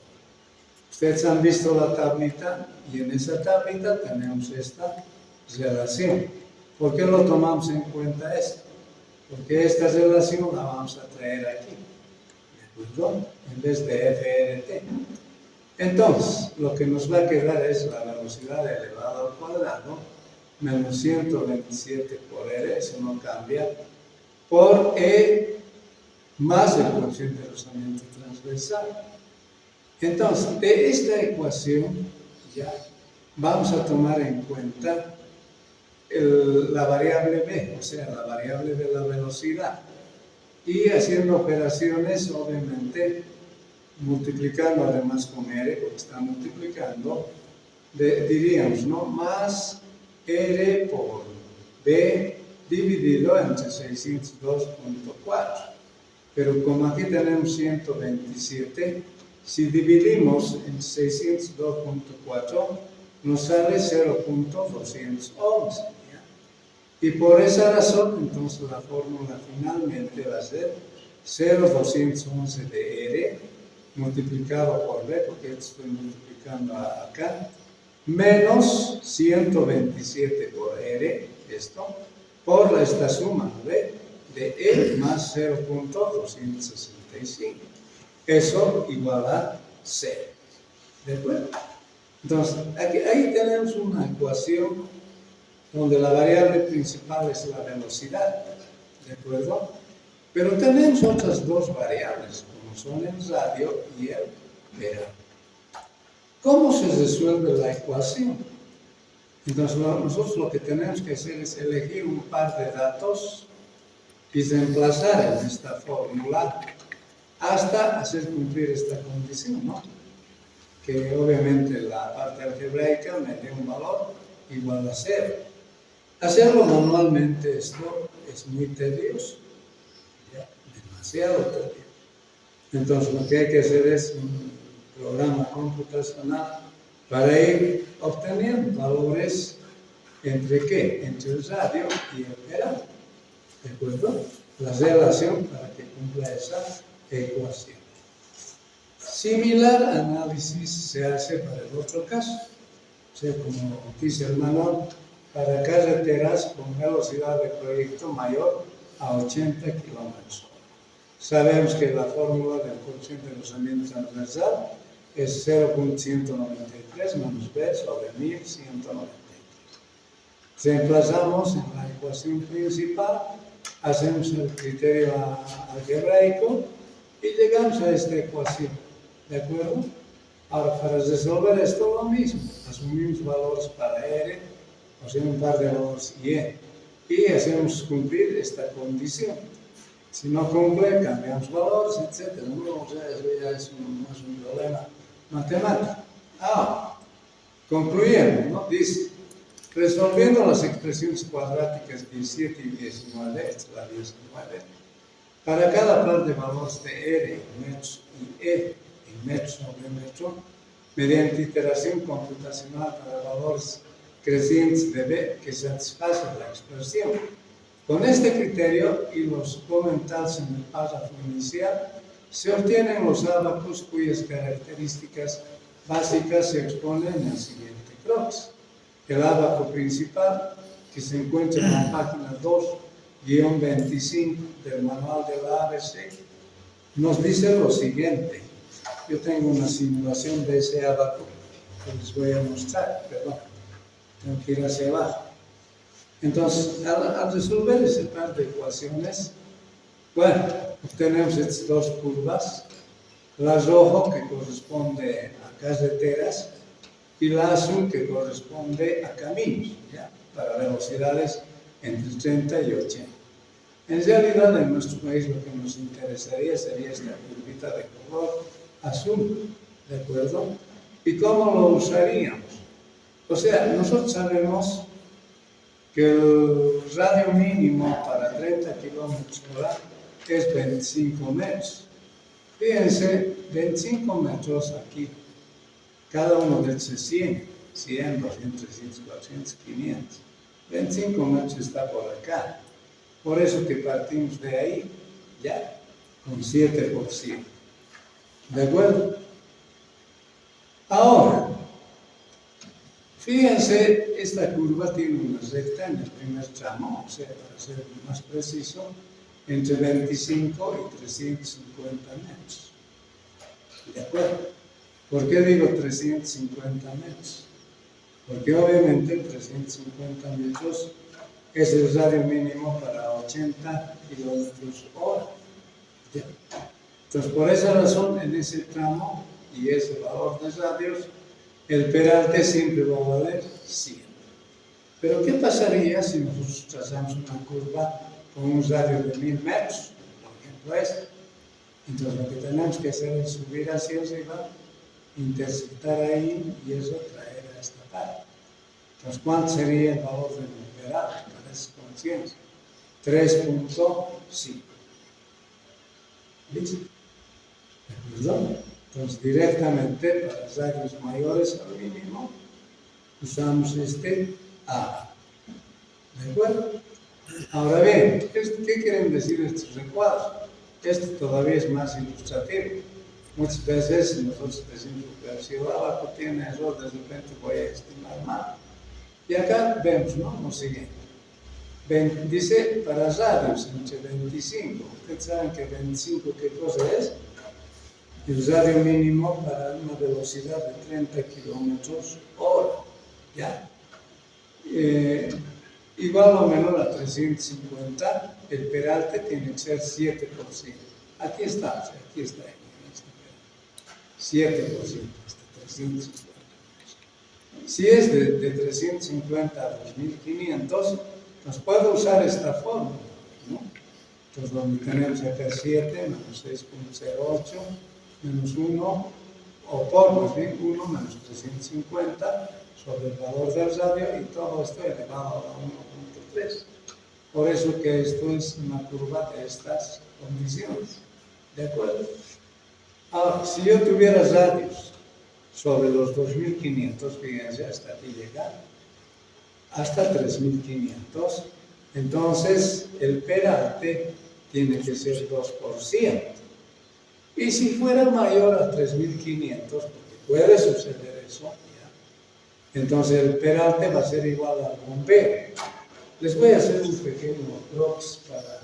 Ustedes han visto la tablita y en esa tablita tenemos esta relación. ¿Por qué lo tomamos en cuenta esto? Porque esta relación la vamos a traer aquí, ¿de acuerdo? En vez de FRT. Entonces, lo que nos va a quedar es la velocidad elevada al cuadrado menos 127 por R, eso no cambia, por E más el coeficiente de rozamiento transversal. Entonces, de esta ecuación ya vamos a tomar en cuenta la variable B, o sea, la variable de la velocidad. Y haciendo operaciones, obviamente, multiplicando además con R, porque está multiplicando, diríamos, ¿no? Más R por B dividido entre 602.4. Pero como aquí tenemos 127, si dividimos en 602.4, nos sale 0.211. Y por esa razón, entonces la fórmula finalmente va a ser 0.211 de R multiplicado por B, porque estoy multiplicando acá, menos 127 por R, esto, por esta suma, ¿ve? De E más 0.265. Eso igual a 0. ¿De acuerdo? Entonces, ahí tenemos una ecuación donde la variable principal es la velocidad. ¿De acuerdo? Pero tenemos otras dos variables, como son el radio y el peralte. ¿Cómo se resuelve la ecuación? Entonces, nosotros lo que tenemos que hacer es elegir un par de datos y reemplazar en esta fórmula hasta hacer cumplir esta condición, ¿no? Que obviamente la parte algebraica me dé un valor igual a 0. Hacerlo manualmente esto es muy tedioso, ¿ya? Demasiado tedioso. Entonces lo que hay que hacer es un programa computacional para ir obteniendo valores entre qué, entre el radio y el peralte. ¿De acuerdo? La relación para que cumpla esa ecuación. Similar análisis se hace para el otro caso. O sea, como dice el manual, para carreteras con velocidad de proyecto mayor a 80 kilómetros. Sabemos que la fórmula del coeficiente de rozamiento transversal es 0.193 menos B sobre 1193. Reemplazamos en la ecuación principal, hacemos el criterio algebraico y llegamos a esta ecuación. ¿De acuerdo? Ahora, para resolver esto lo mismo, asumimos valores para R, o sea, un par de valores y E, y hacemos cumplir esta condición. Si no cumple, cambiamos valores, etc. ¿No? O sea, eso ya es más un problema matemático. Ahora, concluyendo, ¿no? Dice, resolviendo las expresiones cuadráticas 17 y 19, esta es la 19, para cada par de valores de R en metros y E en metros sobre metro, mediante iteración computacional para valores crecientes de B que satisfacen la expresión. Con este criterio y los comentados en el párrafo inicial, se obtienen los ábacos cuyas características básicas se exponen en el siguiente croquis. El ábaco principal, que se encuentra en la página 2-25 del manual de la ABC, nos dice lo siguiente. Yo tengo una simulación de ese ábaco que les voy a mostrar, perdón, tengo que ir hacia abajo. Entonces, al resolver ese par de ecuaciones, bueno, obtenemos estas dos curvas, la roja que corresponde a carreteras y la ASUM que corresponde a caminos, ¿ya? Para velocidades entre 30 y 80. En realidad, en nuestro país lo que nos interesaría sería esta curvita de color azul, ¿de acuerdo? ¿Y cómo lo usaríamos? O sea, nosotros sabemos que el radio mínimo para 30 km/h es 25 metros. Fíjense, 25 metros aquí, cada uno de estos 100, 200, 300, 400, 500. 25 metros está por acá. Por eso que partimos de ahí, ya, con 7%. ¿De acuerdo? Ahora, fíjense, esta curva tiene una recta en el primer tramo, o sea, para ser más preciso, entre 25 y 350 metros. ¿De acuerdo? ¿Por qué digo 350 metros? Porque obviamente 350 metros es el radio mínimo para 80 kilómetros hora. ¿Ya? Entonces, por esa razón, en ese tramo y ese valor de radios, el peralte siempre va a valer 100. Pero, ¿qué pasaría si nosotros trazamos una curva con un radio de 1000 metros? Por ejemplo, esta. Entonces, lo que tenemos que hacer es subir hacia arriba, intersectar ahí y eso traer a esta parte. Entonces, ¿cuánto sería el valor del peralte para esa conciencia? 3.5. ¿Listo? ¿De acuerdo? Entonces, directamente para radios mayores al mínimo, usamos este A. ¿De acuerdo? Ahora bien, ¿qué quieren decir estos recuadros? Esto todavía es más ilustrativo. Muchas veces nosotros decimos que si el abaco tiene error, de repente voy a estimar mal. Y acá vemos, ¿no? Lo siguiente. Dice para radios entre 25. Ustedes saben que 25, ¿qué cosa es? El radio mínimo para una velocidad de 30 kilómetros hora. ¿Ya? Igual o menor a 350, el peralte tiene que ser 7%. Aquí está, aquí está. 7%, hasta 350. Si es de 350 a 2500, nos puede usar esta fórmula, ¿no? Entonces, donde tenemos acá 7 menos 6.08 menos 1, o por más bien 1 menos 350 sobre el valor del radio y todo esto elevado a 1.3. Por eso que esto es una curva de estas condiciones. ¿De acuerdo? Ahora, si yo tuviera radios sobre los 2500, fíjense, hasta aquí llegar, hasta 3500, entonces el peralte tiene que ser 2%. Y si fuera mayor a 3500, porque puede suceder eso, ¿ya? Entonces el peralte va a ser igual al bombeo. Les voy a hacer un pequeño prox para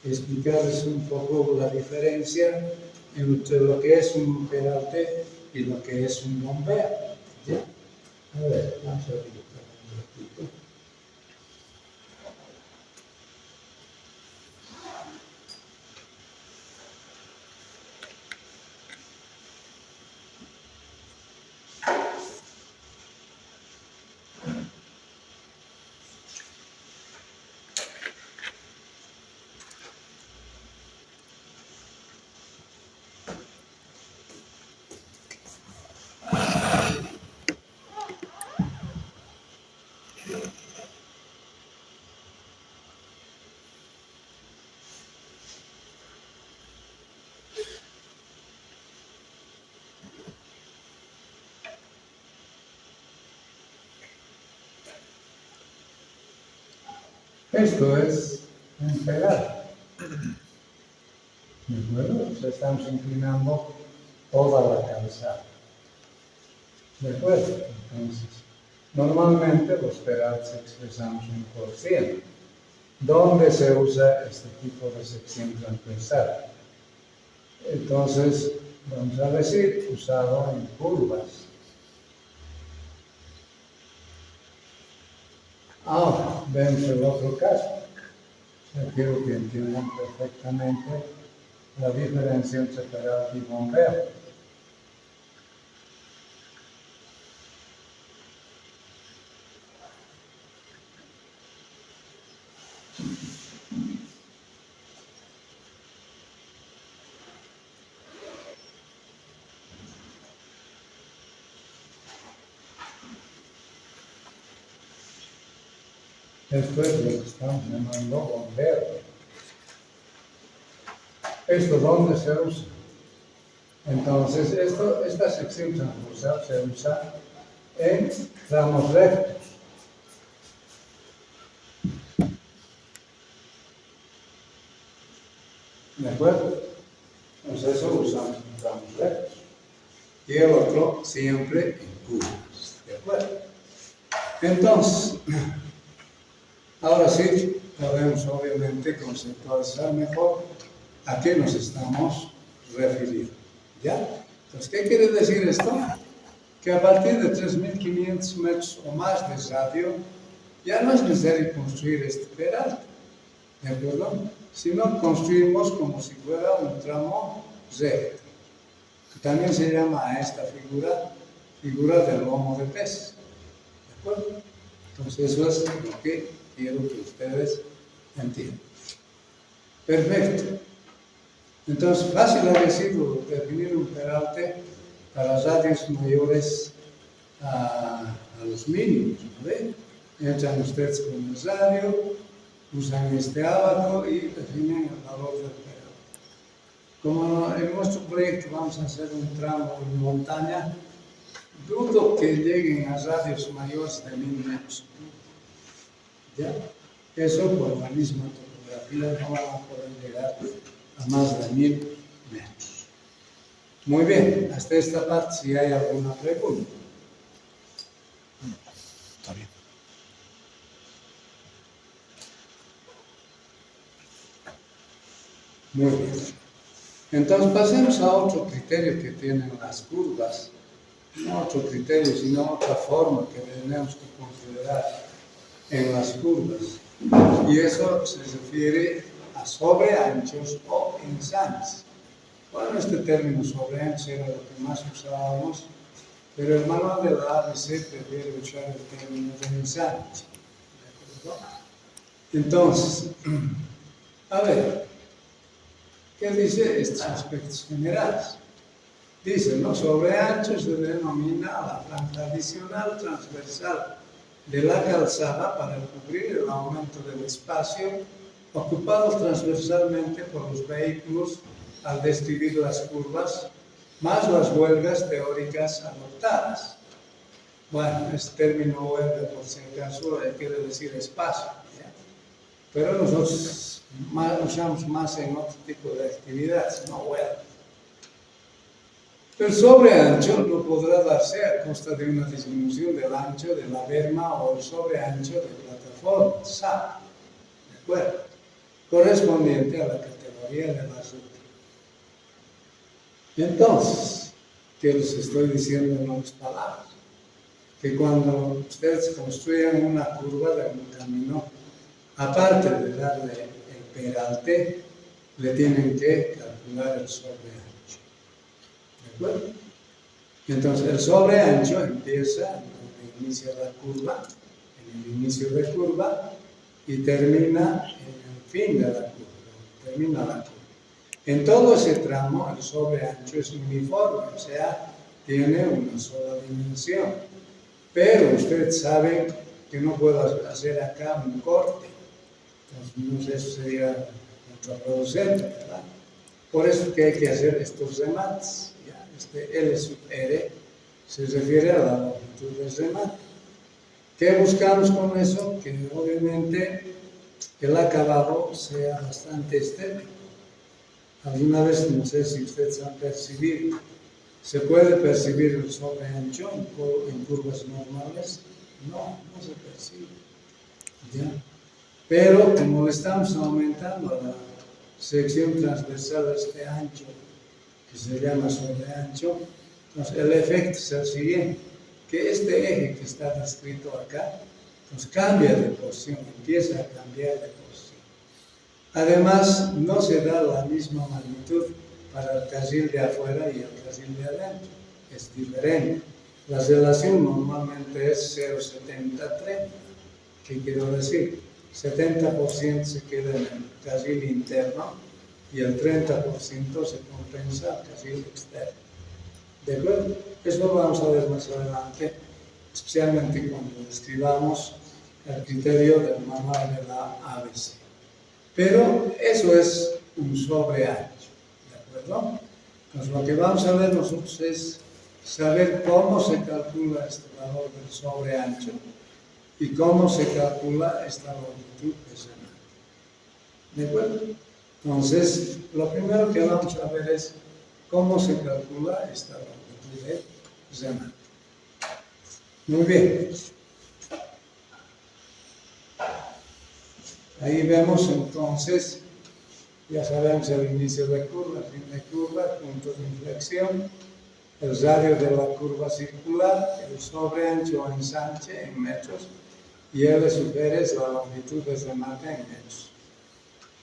explicarles un poco la diferencia entre lo que es un peralte y lo que es un bombeo. ¿Ya? A ver, vamos a ver un ratito. Esto es un peralte. ¿De acuerdo? O sea, estamos inclinando toda la calzada. ¿De acuerdo? Entonces, normalmente los peraltes expresamos en %. ¿Dónde se usa este tipo de sección transversal? Entonces, vamos a decir, usado en curvas. Ahora, vemos el otro caso. Yo quiero que entiendan perfectamente la diferencia entre peralte y bombeo. Esto es lo que estamos llamando bombero. ¿Esto dónde se usa? Entonces, esta sección transversal se usa en tramos rectos. ¿De acuerdo? Entonces eso lo usamos en tramos rectos. Y el otro siempre en curvas. ¿De acuerdo? Entonces, ahora sí podemos obviamente conceptualizar mejor a qué nos estamos refiriendo. ¿Ya? Entonces, ¿qué quiere decir esto? Que a partir de 3.500 metros o más de radio, ya no es necesario construir este peralte. ¿De acuerdo? Sino construimos como si fuera un tramo recto, que también se llama a esta figura del lomo de pez. ¿De acuerdo? Entonces eso es lo que quiero que ustedes entiendan. Perfecto. Entonces, fácil ha sido definir un peralte para radios mayores a los mínimos, ¿no? Entran ustedes con el radio, usan este abaco y definen el valor del peralte. Como en nuestro proyecto vamos a hacer un tramo en montaña, dudo que lleguen a radios mayores de 1.000 metros. ¿Ya? Eso por la misma topografía no van a poder llegar a más de 1.000 metros. Muy bien, hasta esta parte si hay alguna pregunta. Está bien. Muy bien. Entonces pasemos a otro criterio que tienen las curvas. No otro criterio, sino otra forma que tenemos que considerar en las curvas. Y eso se refiere a sobreanchos o ensanes. Bueno, este término sobreanchos era lo que más usábamos, pero el manual de la ABC prefiere usar el término de ensanes. ¿De acuerdo? Entonces, a ver, ¿qué dice estos aspectos generales? Dice, ¿no? Sobreancho se denomina la franja adicional transversal de la calzada para cubrir el aumento del espacio ocupado transversalmente por los vehículos al describir las curvas, más las huelgas teóricas adoptadas. Bueno, este término huelga, por si acaso, quiere decir espacio, ¿ya? Pero nosotros usamos más en otro tipo de actividades, no huelga. El sobreancho no podrá darse a costa de una disminución del ancho de la berma o el sobreancho de plataforma, SAP, ¿de acuerdo? Correspondiente a la categoría de la ruta. Entonces, ¿qué les estoy diciendo en otras palabras? Que cuando ustedes construyan una curva de un camino, aparte de darle el peralte, le tienen que calcular el sobreancho. ¿De acuerdo? Entonces, el sobreancho empieza donde inicia la curva, en el inicio de curva, y termina en el fin de la curva, termina la curva. En todo ese tramo, el sobreancho es uniforme, o sea, tiene una sola dimensión. Pero ustedes saben que no puedo hacer acá un corte, entonces no sé, eso sería contraproducente, ¿verdad? Por eso es que hay que hacer estos remates. ¿Ya? Este L sub R se refiere a la longitud del remate. ¿Qué buscamos con eso? Que obviamente el acabado sea bastante estético. Alguna vez, no sé si ustedes han percibido, ¿se puede percibir el sobreancho en curvas normales? No, no se percibe. ¿Ya? Pero como estamos aumentando la sección transversal de este ancho, que se llama sobreancho, entonces el efecto es el siguiente, que este eje que está descrito acá, pues cambia de posición, empieza a cambiar de posición. Además, no se da la misma magnitud para el carril de afuera y el carril de adentro, es diferente. La relación normalmente es 0,70-30. ¿Qué quiero decir? 70% se queda en el carril interno y el 30% se compensa al carril externo. ¿De acuerdo? Eso lo vamos a ver más adelante, especialmente cuando describamos el criterio del manual de la ABC. Pero eso es un sobreancho, ¿de acuerdo? Entonces lo que vamos a ver nosotros es saber cómo se calcula este valor del sobreancho y cómo se calcula esta longitud de remate. ¿De acuerdo? Entonces, lo primero que vamos a ver es cómo se calcula esta longitud de remate. Muy bien. Ahí vemos entonces, ya sabemos el inicio de curva, fin de curva, punto de inflexión, el radio de la curva circular, el sobreancho o ensanche en metros y L sub R es la longitud de remate en metros.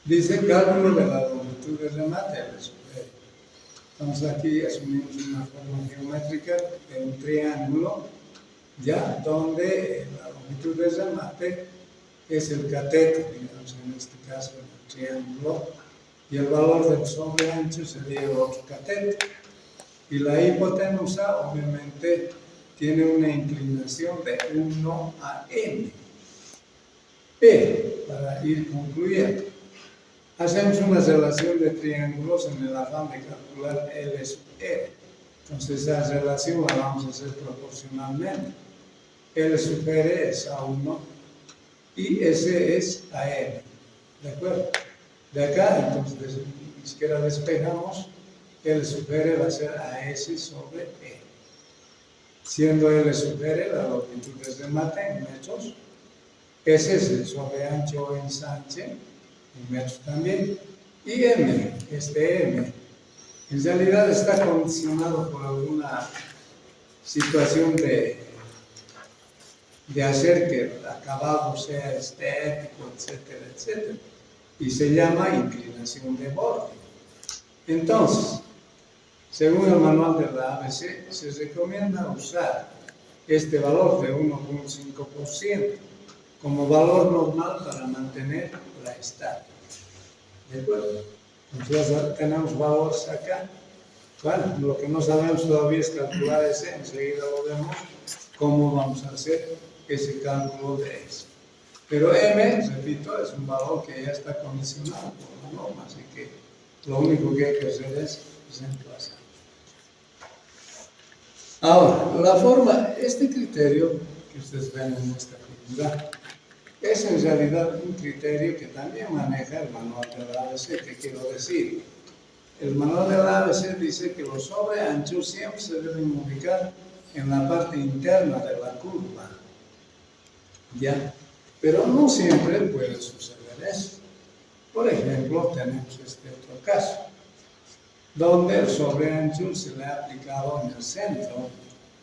Dice cálculo de la longitud de remate L sub R. Entonces aquí asumimos una forma geométrica de un triángulo, ya donde la longitud de remate es el cateto, digamos en este caso el triángulo, y el valor del sobreancho sería el otro cateto. Y la hipotenusa obviamente tiene una inclinación de 1 a m. Para ir concluyendo, hacemos una relación de triángulos en el afán de calcular L sub R. Entonces esa relación la vamos a hacer proporcionalmente. L sub R es A1 y S es AM. ¿De acuerdo? De acá, entonces, ni siquiera despejamos, L sub R va a ser AS sobre E. Siendo L sub R la longitud de remate en metros, S es el sobreancho o ensanche, en metros también, y M, M, en realidad está condicionado por alguna situación de hacer que el acabado sea estético, etcétera, etcétera. Y se llama inclinación de borde. Entonces, según el manual de la ABC, se recomienda usar este valor de 1,5% como valor normal para mantener la estática. ¿De acuerdo? Entonces ya tenemos valores acá. Bueno, lo que no sabemos todavía es calcular ese, enseguida lo vemos cómo vamos a hacer ese cálculo de eso. Pero M, repito, es un valor que ya está condicionado por la norma, así que lo único que hay que hacer es reemplazar. Ahora, la forma, este criterio que ustedes ven en esta figura, es en realidad un criterio que también maneja el manual de la ABC. ¿Qué quiero decir? El manual de la ABC dice que los sobreanchos siempre se deben ubicar en la parte interna de la curva. ¿Ya? Pero no siempre puede suceder eso. Por ejemplo, tenemos este otro caso, donde el sobreancho se le ha aplicado en el centro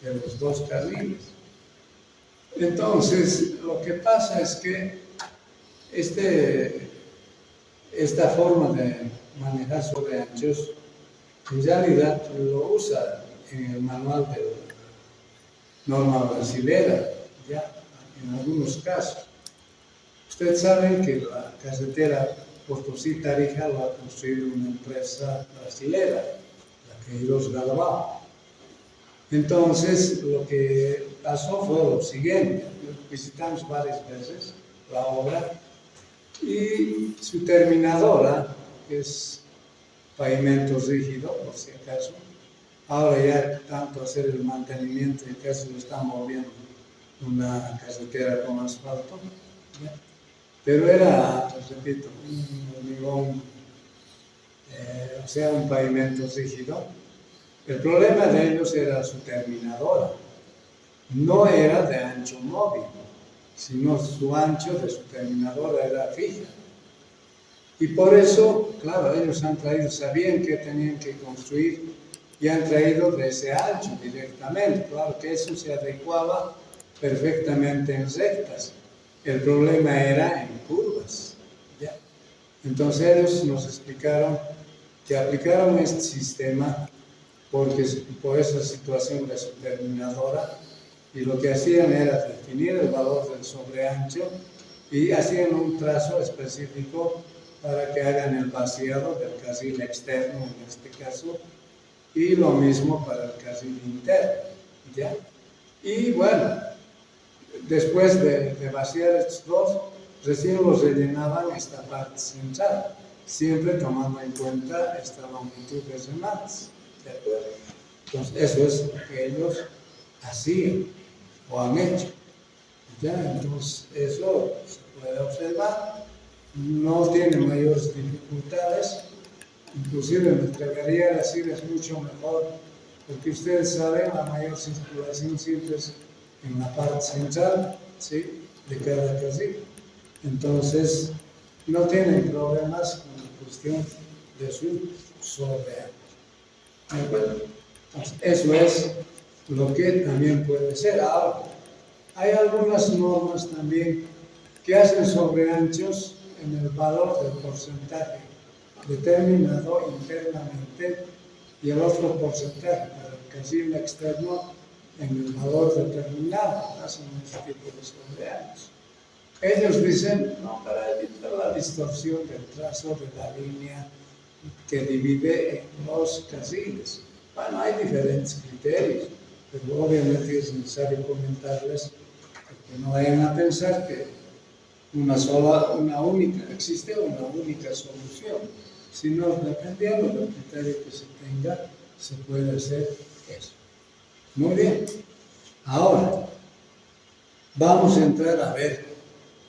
de los dos carriles. Entonces, lo que pasa es que esta forma de manejar sobreanchos, en realidad lo usa en el manual de norma brasilera, ya, en algunos casos. Ustedes saben que la carretera Potosí-Tarija la ha construido una empresa brasilera, la Queiroz Galvão. Entonces, lo que pasó fue lo siguiente: visitamos varias veces la obra y su terminadora, que es pavimento rígido, por si acaso, ahora ya tanto hacer el mantenimiento y casi lo están moviendo una carretera con asfalto, ¿ya? Pero era, pues repito, un hormigón, o sea, un pavimento rígido. El problema de ellos era su terminadora. No era de ancho móvil, sino su ancho de su terminadora era fija. Y por eso, claro, ellos sabían que tenían que construir y han traído de ese ancho directamente. Claro que eso se adecuaba perfectamente en rectas. El problema era en curvas, ¿ya? Entonces ellos nos explicaron que aplicaron este sistema por esa situación de su terminadora, y lo que hacían era definir el valor del sobreancho y hacían un trazo específico para que hagan el vaciado del carril externo en este caso, y lo mismo para el carril interno, ¿ya? Y bueno, después de vaciar estos dos, recién los rellenaban esta parte central, siempre tomando en cuenta esta longitud de remates. ¿De acuerdo? Entonces, eso es lo que ellos hacían o han hecho. ¿Ya? Entonces, eso se puede observar, no tiene mayores dificultades, inclusive me atrevería a decir es mucho mejor, porque ustedes saben, la mayor circulación siempre es en la parte central, ¿sí?, de cada casilla. Entonces, no tienen problemas con la cuestión de su sobreancho. ¿De acuerdo? Entonces, eso es lo que también puede ser. Ahora, hay algunas normas también que hacen sobreanchos en el valor del porcentaje determinado internamente y el otro porcentaje para el casilla externo en el valor determinado. Hacen este tipo de sobreanchos. Ellos dicen, no, para evitar la distorsión del trazo de la línea que divide en los casillas. Bueno, hay diferentes criterios, pero obviamente es necesario comentarles que no vayan a pensar que existe una única solución, sino dependiendo del criterio que se tenga, se puede hacer eso. Muy bien. Ahora, vamos a entrar a ver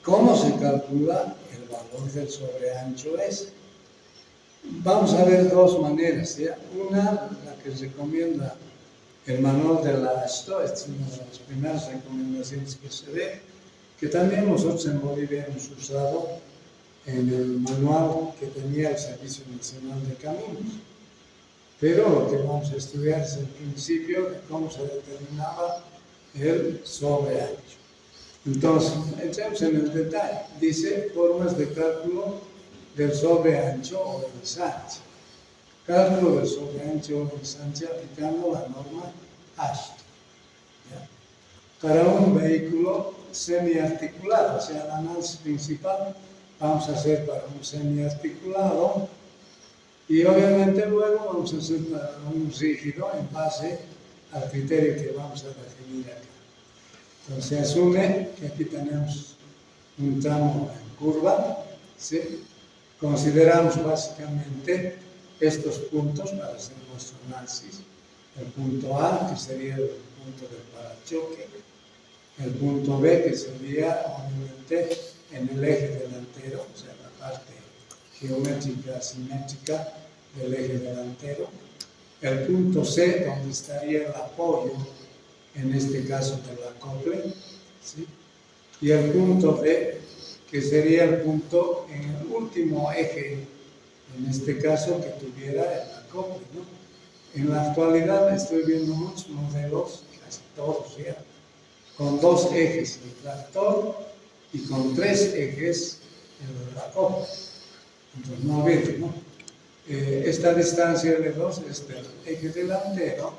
cómo se calcula el valor del sobreancho S. Vamos a ver dos maneras, ¿ya? Una, la que recomienda el manual de la ASTO, es una de las primeras recomendaciones que se ve, que también nosotros en Bolivia hemos usado en el manual que tenía el Servicio Nacional de Caminos. Pero lo que vamos a estudiar es el principio de cómo se determinaba el sobreancho. Entonces, entremos en el detalle. Dice formas de cálculo del sobreancho o del ensanche. Cálculo del sobreancho o ensanche aplicando la norma ASTO. Para un vehículo semiarticulado, o sea, el análisis principal vamos a hacer para un semiarticulado y obviamente luego vamos a hacer para un rígido en base al criterio que vamos a definir acá. Entonces se asume que aquí tenemos un tramo en curva, ¿sí? Consideramos básicamente estos puntos para hacer nuestro análisis. El punto A, que sería el punto del parachoque, el punto B, que sería obviamente en el eje delantero, o sea, la parte geométrica simétrica del eje delantero, el punto C, donde estaría el apoyo, en este caso del acople, ¿sí? Y el punto D, que sería el punto en el último eje, en este caso, que tuviera el acople, ¿no? En la actualidad estoy viendo muchos modelos, casi todos ya, con dos ejes el tractor y con tres ejes el acople. Entonces no olviden, ¿no? Esta distancia L2 es del eje delantero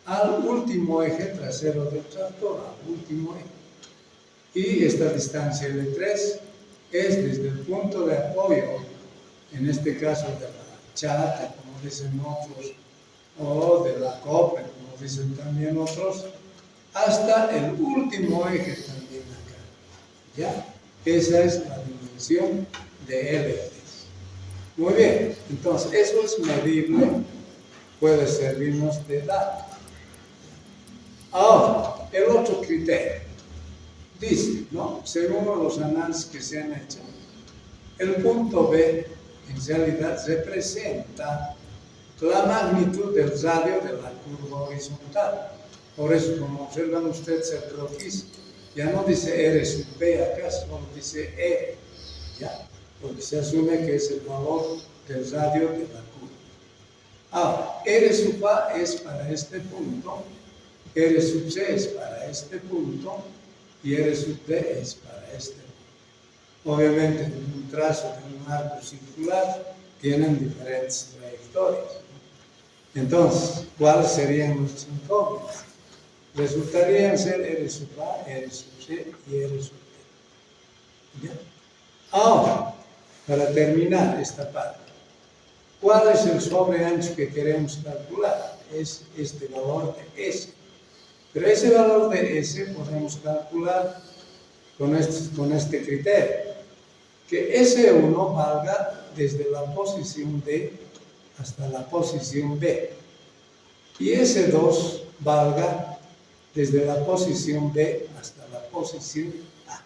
al último eje trasero del tractor, al último eje. Y esta distancia L3 es desde el punto de apoyo, en este caso de la chata, como dicen otros, o de la acople, como dicen también otros, hasta el último eje también acá. ¿Ya? Esa es la dimensión de L3. Muy bien, entonces eso es medible, puede servirnos de dato. Ahora, el otro criterio dice, ¿no? Según los análisis que se han hecho, el punto B en realidad representa la magnitud del radio de la curva horizontal. Por eso, como observan ustedes el croquis, ya no dice R sub B acá, solo dice R, ¿ya? Porque se asume que es el valor del radio de la curva. Ahora, R sub A es para este punto, R sub C es para este punto y R sub D es para este punto. Obviamente, en un trazo de un arco circular tienen diferentes trayectorias. Entonces, ¿cuáles serían los incógnitas? Resultarían ser R sub A, R sub C y R sub D. ¿Ya? Ahora, para terminar esta parte, ¿cuál es el sobreancho que queremos calcular? Es este valor de S. Pero ese valor de S podemos calcular con este criterio, que S1 valga desde la posición D hasta la posición B, y S2 valga desde la posición B hasta la posición A.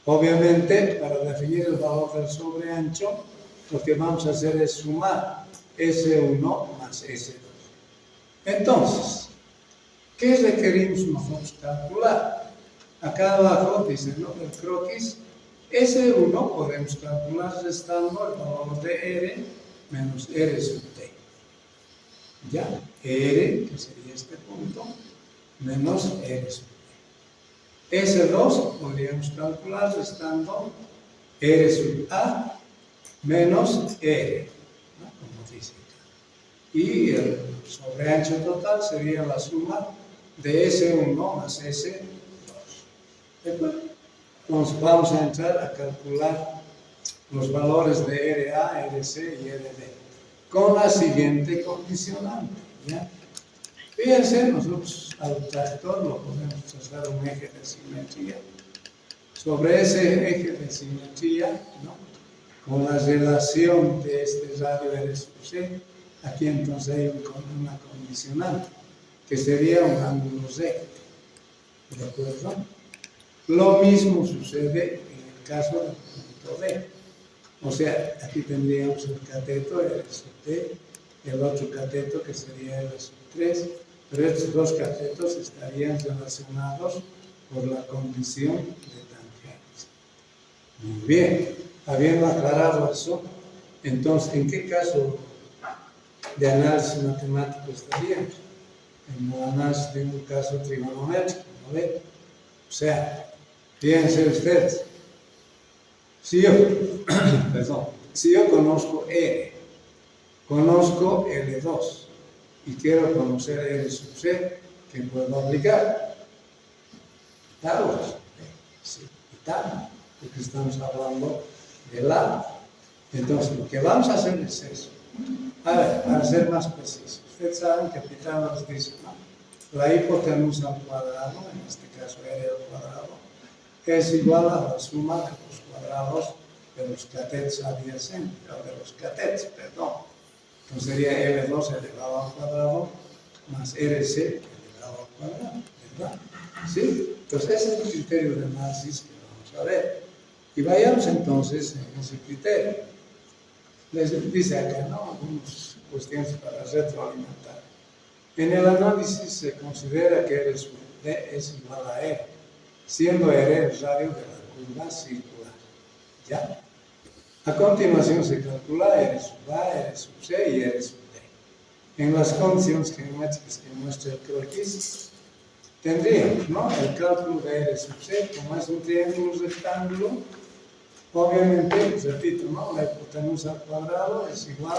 Obviamente, para definir el valor del sobreancho, lo que vamos a hacer es sumar S1 más S2. Entonces, ¿qué requerimos nosotros calcular? Acá abajo dice, ¿no?, el croquis, S1 podemos calcular restando el valor de R menos R sub T. ¿Ya? R, que sería este punto, menos R sub T. S2 podríamos calcular restando R sub A menos R, ¿no?, como dice acá. Y el sobreancho total sería la suma de S1 más S2. ¿De acuerdo? Entonces vamos a entrar a calcular los valores de RA, RC y RD con la siguiente condicionante, ¿ya? Fíjense, nosotros al tractor lo podemos trazar un eje de simetría. Sobre ese eje de simetría, ¿no?, con la relación de este radio R sub C, aquí entonces hay una condicionante, que sería un ángulo recto. ¿De acuerdo? Lo mismo sucede en el caso del punto D. O sea, aquí tendríamos el cateto R sub T, el otro cateto que sería R sub 3, pero estos dos catetos estarían relacionados por la condición de tangencia. Muy bien, habiendo aclarado eso, entonces, ¿en qué caso de análisis matemático estaríamos? En el análisis de un caso trigonométrico, ¿no ve? O sea, fíjense ustedes, si yo conozco R, conozco L2 y quiero conocer R sub C, ¿qué puedo aplicar? Pitágoras. Sí, Pitágoras, porque estamos hablando de lado. Entonces, lo que vamos a hacer es eso. A ver, para ser más precisos, ustedes saben que Pitágoras dice, ¿no?, la hipotenusa al cuadrado, en este caso R al cuadrado, es igual a la suma de los cuadrados de los catetos adyacentes, de los catetos, perdón. Entonces sería L2 elevado al cuadrado más RC elevado al cuadrado, ¿verdad? ¿Sí? Entonces ese es el criterio de análisis que vamos a ver. Y vayamos entonces en ese criterio. Les dice acá, ¿no?, algunas cuestiones para retroalimentar. En el análisis se considera que R sub D es igual a R, siendo R el radio de la curva circular. ¿Ya? A continuación se calcula R sub A, R sub C y R sub D. En las condiciones geométricas que muestra el croquis, tendríamos, ¿no?, el cálculo de R sub C, como es un triángulo rectángulo, obviamente, repito, ¿no?, la hipotenusa al cuadrado es igual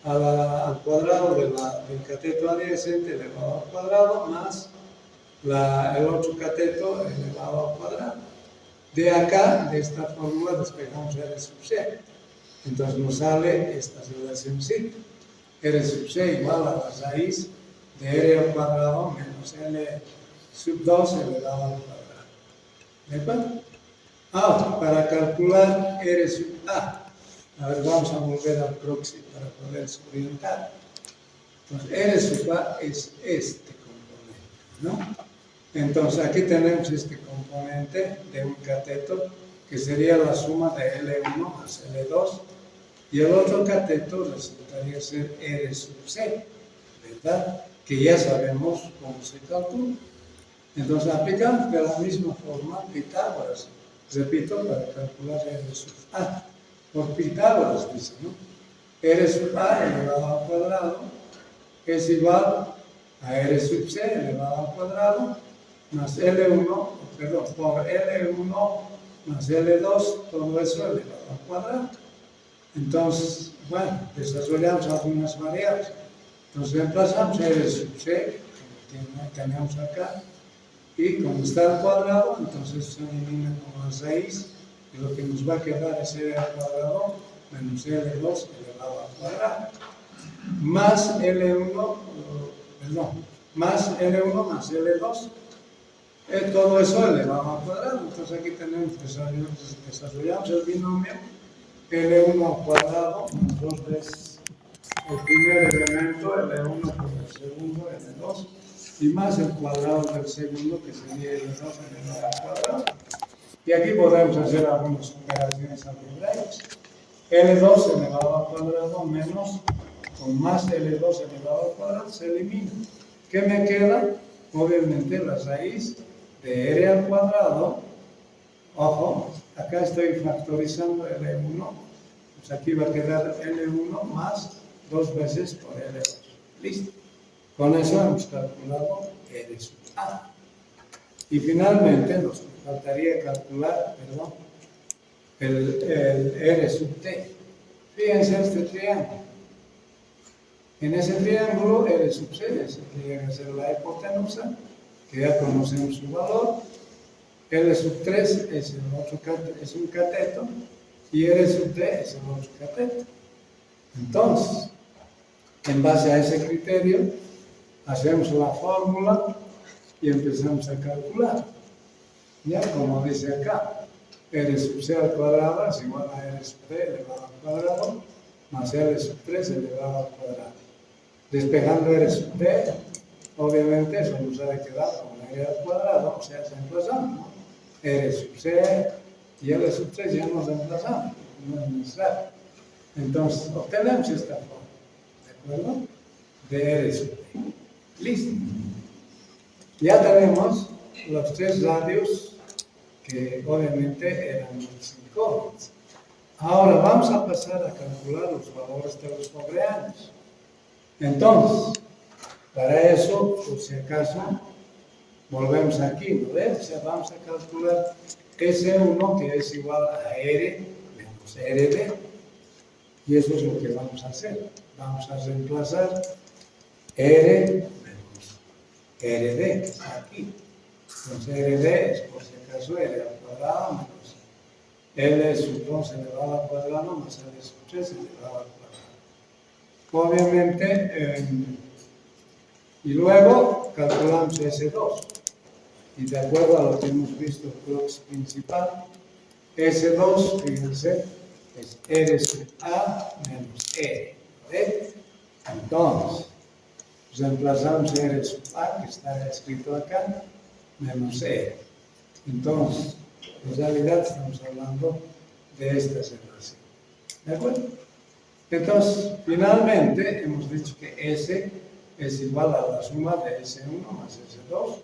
al cuadrado del cateto adyacente elevado al cuadrado más el otro cateto elevado al cuadrado. De acá, de esta fórmula, despejamos R sub C. Entonces nos sale esta relacióncita. R sub C igual a la raíz de R al cuadrado menos L sub 2 elevado al cuadrado. ¿De acuerdo? Ahora, para calcular R sub A, a ver, vamos a volver al proxy para poderse orientar. Entonces, R sub A es este componente, ¿no? Entonces, aquí tenemos este componente de un cateto que sería la suma de L1 más L2, y el otro cateto resultaría ser R sub C, ¿verdad? Que ya sabemos cómo se calcula. Entonces, aplicamos de la misma forma Pitágoras, repito, para calcular R sub A. Por Pitágoras dice, ¿no?, R sub A elevado al cuadrado es igual a R sub C elevado al cuadrado más L1, perdón, por L1 más L2, todo eso elevado al cuadrado. Entonces, bueno, desarrollamos algunas variables. Entonces reemplazamos R sub C, que tenemos acá, y como está al cuadrado, entonces se elimina con la raíz, y lo que nos va a quedar es R al cuadrado menos L2 elevado al cuadrado, más L1, perdón, más L1 más L2. Todo eso elevado al cuadrado. Entonces aquí tenemos, desarrollamos el binomio L1 al cuadrado más 2 veces el primer elemento, L1 por el segundo, L2, y más el cuadrado del segundo, que sería L2 elevado al cuadrado. Y aquí podemos hacer algunas operaciones algebraicas. L2 elevado al cuadrado menos con más L2 elevado al cuadrado se elimina. ¿Qué me queda? Obviamente la raíz de R al cuadrado. Ojo, acá estoy factorizando L1. Pues aquí va a quedar L1 más 2 veces por L2. Listo. Con eso hemos calculado R sub A. Y finalmente nos faltaría calcular, el R sub T. Fíjense este triángulo. En ese triángulo, R sub C llega a ser la hipotenusa, que ya conocemos su valor. L sub 3 es un cateto y R sub D es el otro cateto. Entonces, en base a ese criterio, hacemos la fórmula y empezamos a calcular. Ya como dice acá, R sub C al cuadrado es igual a R sub D elevado al cuadrado más R sub 3 elevado al cuadrado. Despejando R sub D, obviamente eso nos ha de quedar con R al cuadrado, o sea, se emplazamos, ¿no? R sub C y R sub 3 ya nos emplazamos, no es necesario. Entonces, obtenemos esta forma, ¿de acuerdo? De R sub D. Listo. Ya tenemos los 3 radios que obviamente eran los incógnitos. Ahora vamos a pasar a calcular los valores de los cobreanos. Entonces, para eso, por si acaso, volvemos aquí, ¿no ves? O sea, vamos a calcular S1, que es igual a R menos RD. Y eso es lo que vamos a hacer. Vamos a reemplazar R menos RD, que está aquí. Entonces, RD es, por si acaso, R al cuadrado menos L sub 2 elevado al cuadrado más L sub 3 elevado al cuadrado. Obviamente, y luego calculamos S2. Y de acuerdo a lo que hemos visto, el crux principal, S2, fíjense, es R sub A menos E. ¿Vale? Entonces, reemplazamos R sub A, que está escrito acá, menos E. Entonces, en realidad estamos hablando de esta relación. ¿De acuerdo? Entonces, finalmente, hemos dicho que S es igual a la suma de S1 más S2.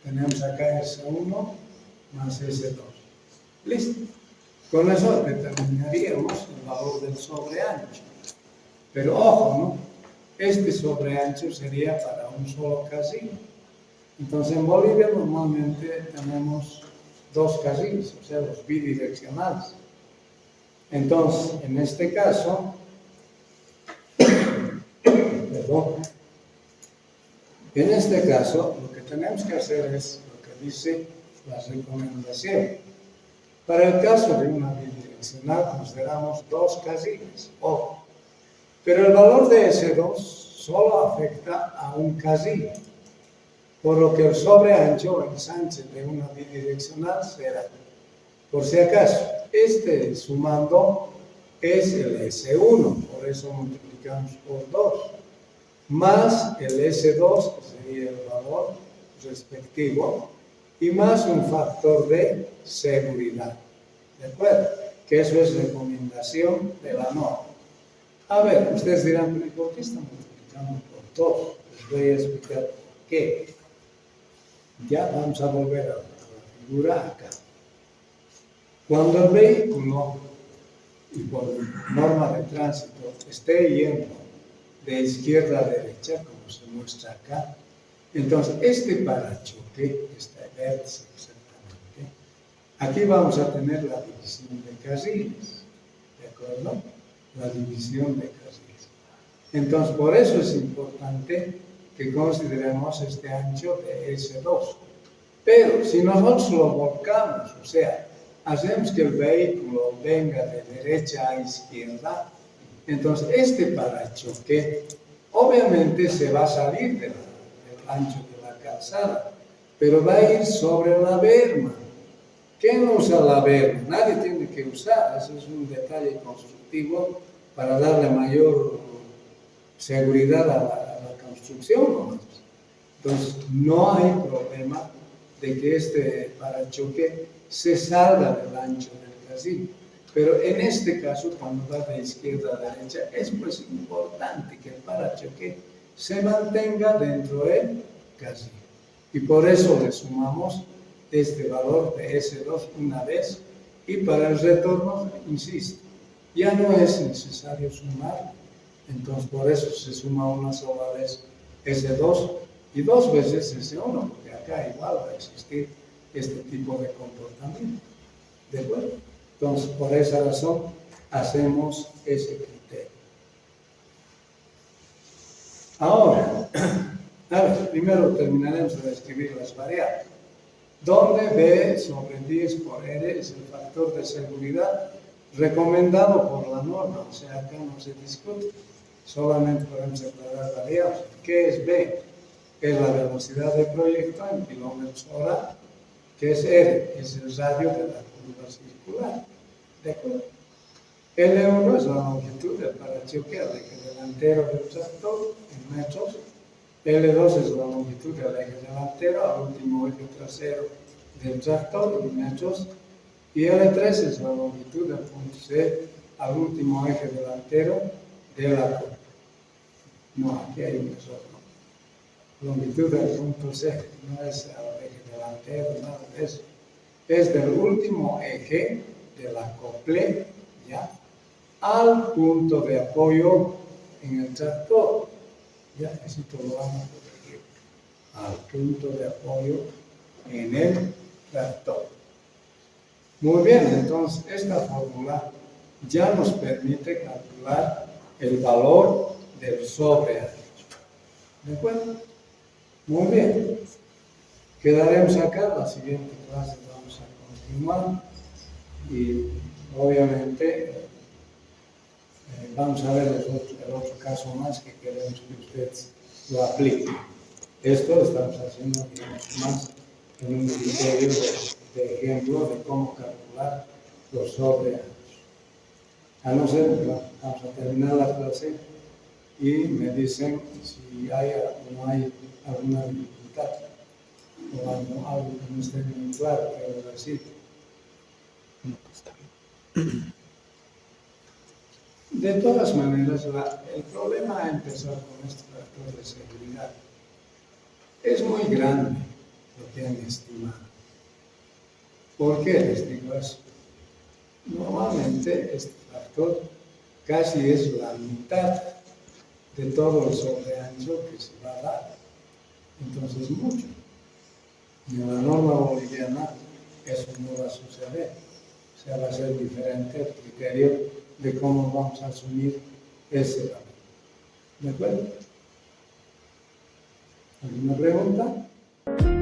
Tenemos acá S1 más S2. Listo. Con eso determinaríamos el valor del sobreancho. Pero ojo, ¿no? Este sobreancho sería para un solo casino. Entonces, en Bolivia normalmente tenemos 2 casinos, o sea, los bidireccionales. Entonces, en este caso, en este caso, lo que tenemos que hacer es lo que dice la recomendación. Para el caso de una bidireccional, consideramos 2 casinos, ojo. Pero el valor de S2 solo afecta a un casino, por lo que el sobreancho o ensanche de una bidireccional será, por si acaso, este sumando es el S1, por eso multiplicamos por 2, más el S2, que sería el valor respectivo, y más un factor de seguridad, ¿de acuerdo? Que eso es recomendación de la norma. A ver, ustedes dirán, ¿pero por qué estamos multiplicando por 2? Les voy a explicar por qué. Ya vamos a volver a la figura acá. Cuando el vehículo, y por norma de tránsito, esté yendo de izquierda a derecha, como se muestra acá, entonces este parachoque, este vértice exactamente, aquí vamos a tener la división de carriles, ¿de acuerdo? La división de carriles. Entonces, por eso es importante que consideremos este ancho de S2. Pero si nosotros lo volcamos, o sea, hacemos que el vehículo venga de derecha a izquierda, entonces este parachoque obviamente se va a salir del ancho de la calzada, pero va a ir sobre la berma. ¿Quién usa la berma? Nadie tiene que usar, eso es un detalle constructivo para darle mayor seguridad a la construcción, ¿no? Entonces, no hay problema de que este parachoque se salga del ancho del casillo. Pero en este caso, cuando va de izquierda a derecha, es pues importante que el parachoque se mantenga dentro del casillo. Y por eso le sumamos este valor de S2 una vez. Y para el retorno, insisto, ya no es necesario sumar. Entonces, por eso se suma una sola vez S2 y dos veces S1, porque acá igual va a existir este tipo de comportamiento. ¿De acuerdo? Entonces, por esa razón, hacemos ese criterio. Ahora, a ver, primero terminaremos de escribir las variables. Donde B sobre 10 por R es el factor de seguridad recomendado por la norma, o sea, acá no se discute. Solamente podemos declarar variables. ¿Qué es B? Es la velocidad de proyecto en kilómetros hora. ¿Qué es R? Es el radio de la curva circular. ¿De acuerdo? L1 es la longitud del parachoque al eje delantero del tractor en metros. L2 es la longitud del eje delantero al último eje trasero del tractor en metros. Y L3 es la longitud del punto C al último eje delantero de la curva. No, aquí hay un error. Longitud del punto C no es el eje delantero, nada de eso. Es del último eje del acople, ¿ya? Al punto de apoyo en el tractor. Ya, así todo lo vamos a corregir. Al punto de apoyo en el tractor. Muy bien, entonces esta fórmula ya nos permite calcular el valor del sobreancho. ¿De acuerdo? Muy bien. Quedaremos acá, la siguiente clase vamos a continuar y obviamente vamos a ver el otro caso más que queremos que usted lo aplique. Esto lo estamos haciendo más en un criterio de ejemplo de cómo calcular los sobreanchos. A no ser, vamos a terminar la clase y me dicen si hay o no hay alguna dificultad o algo que no esté muy claro, quiero decir. De todas maneras, el problema a empezar con este factor de seguridad es muy grande lo que han estimado. ¿Por qué les digo eso? Normalmente este factor casi es la mitad de todo el sobreancho que se va a dar. Entonces, mucho. Y en la norma boliviana eso no va a suceder. O sea, va a ser diferente el criterio de cómo vamos a asumir ese valor. ¿De acuerdo? ¿Alguna pregunta?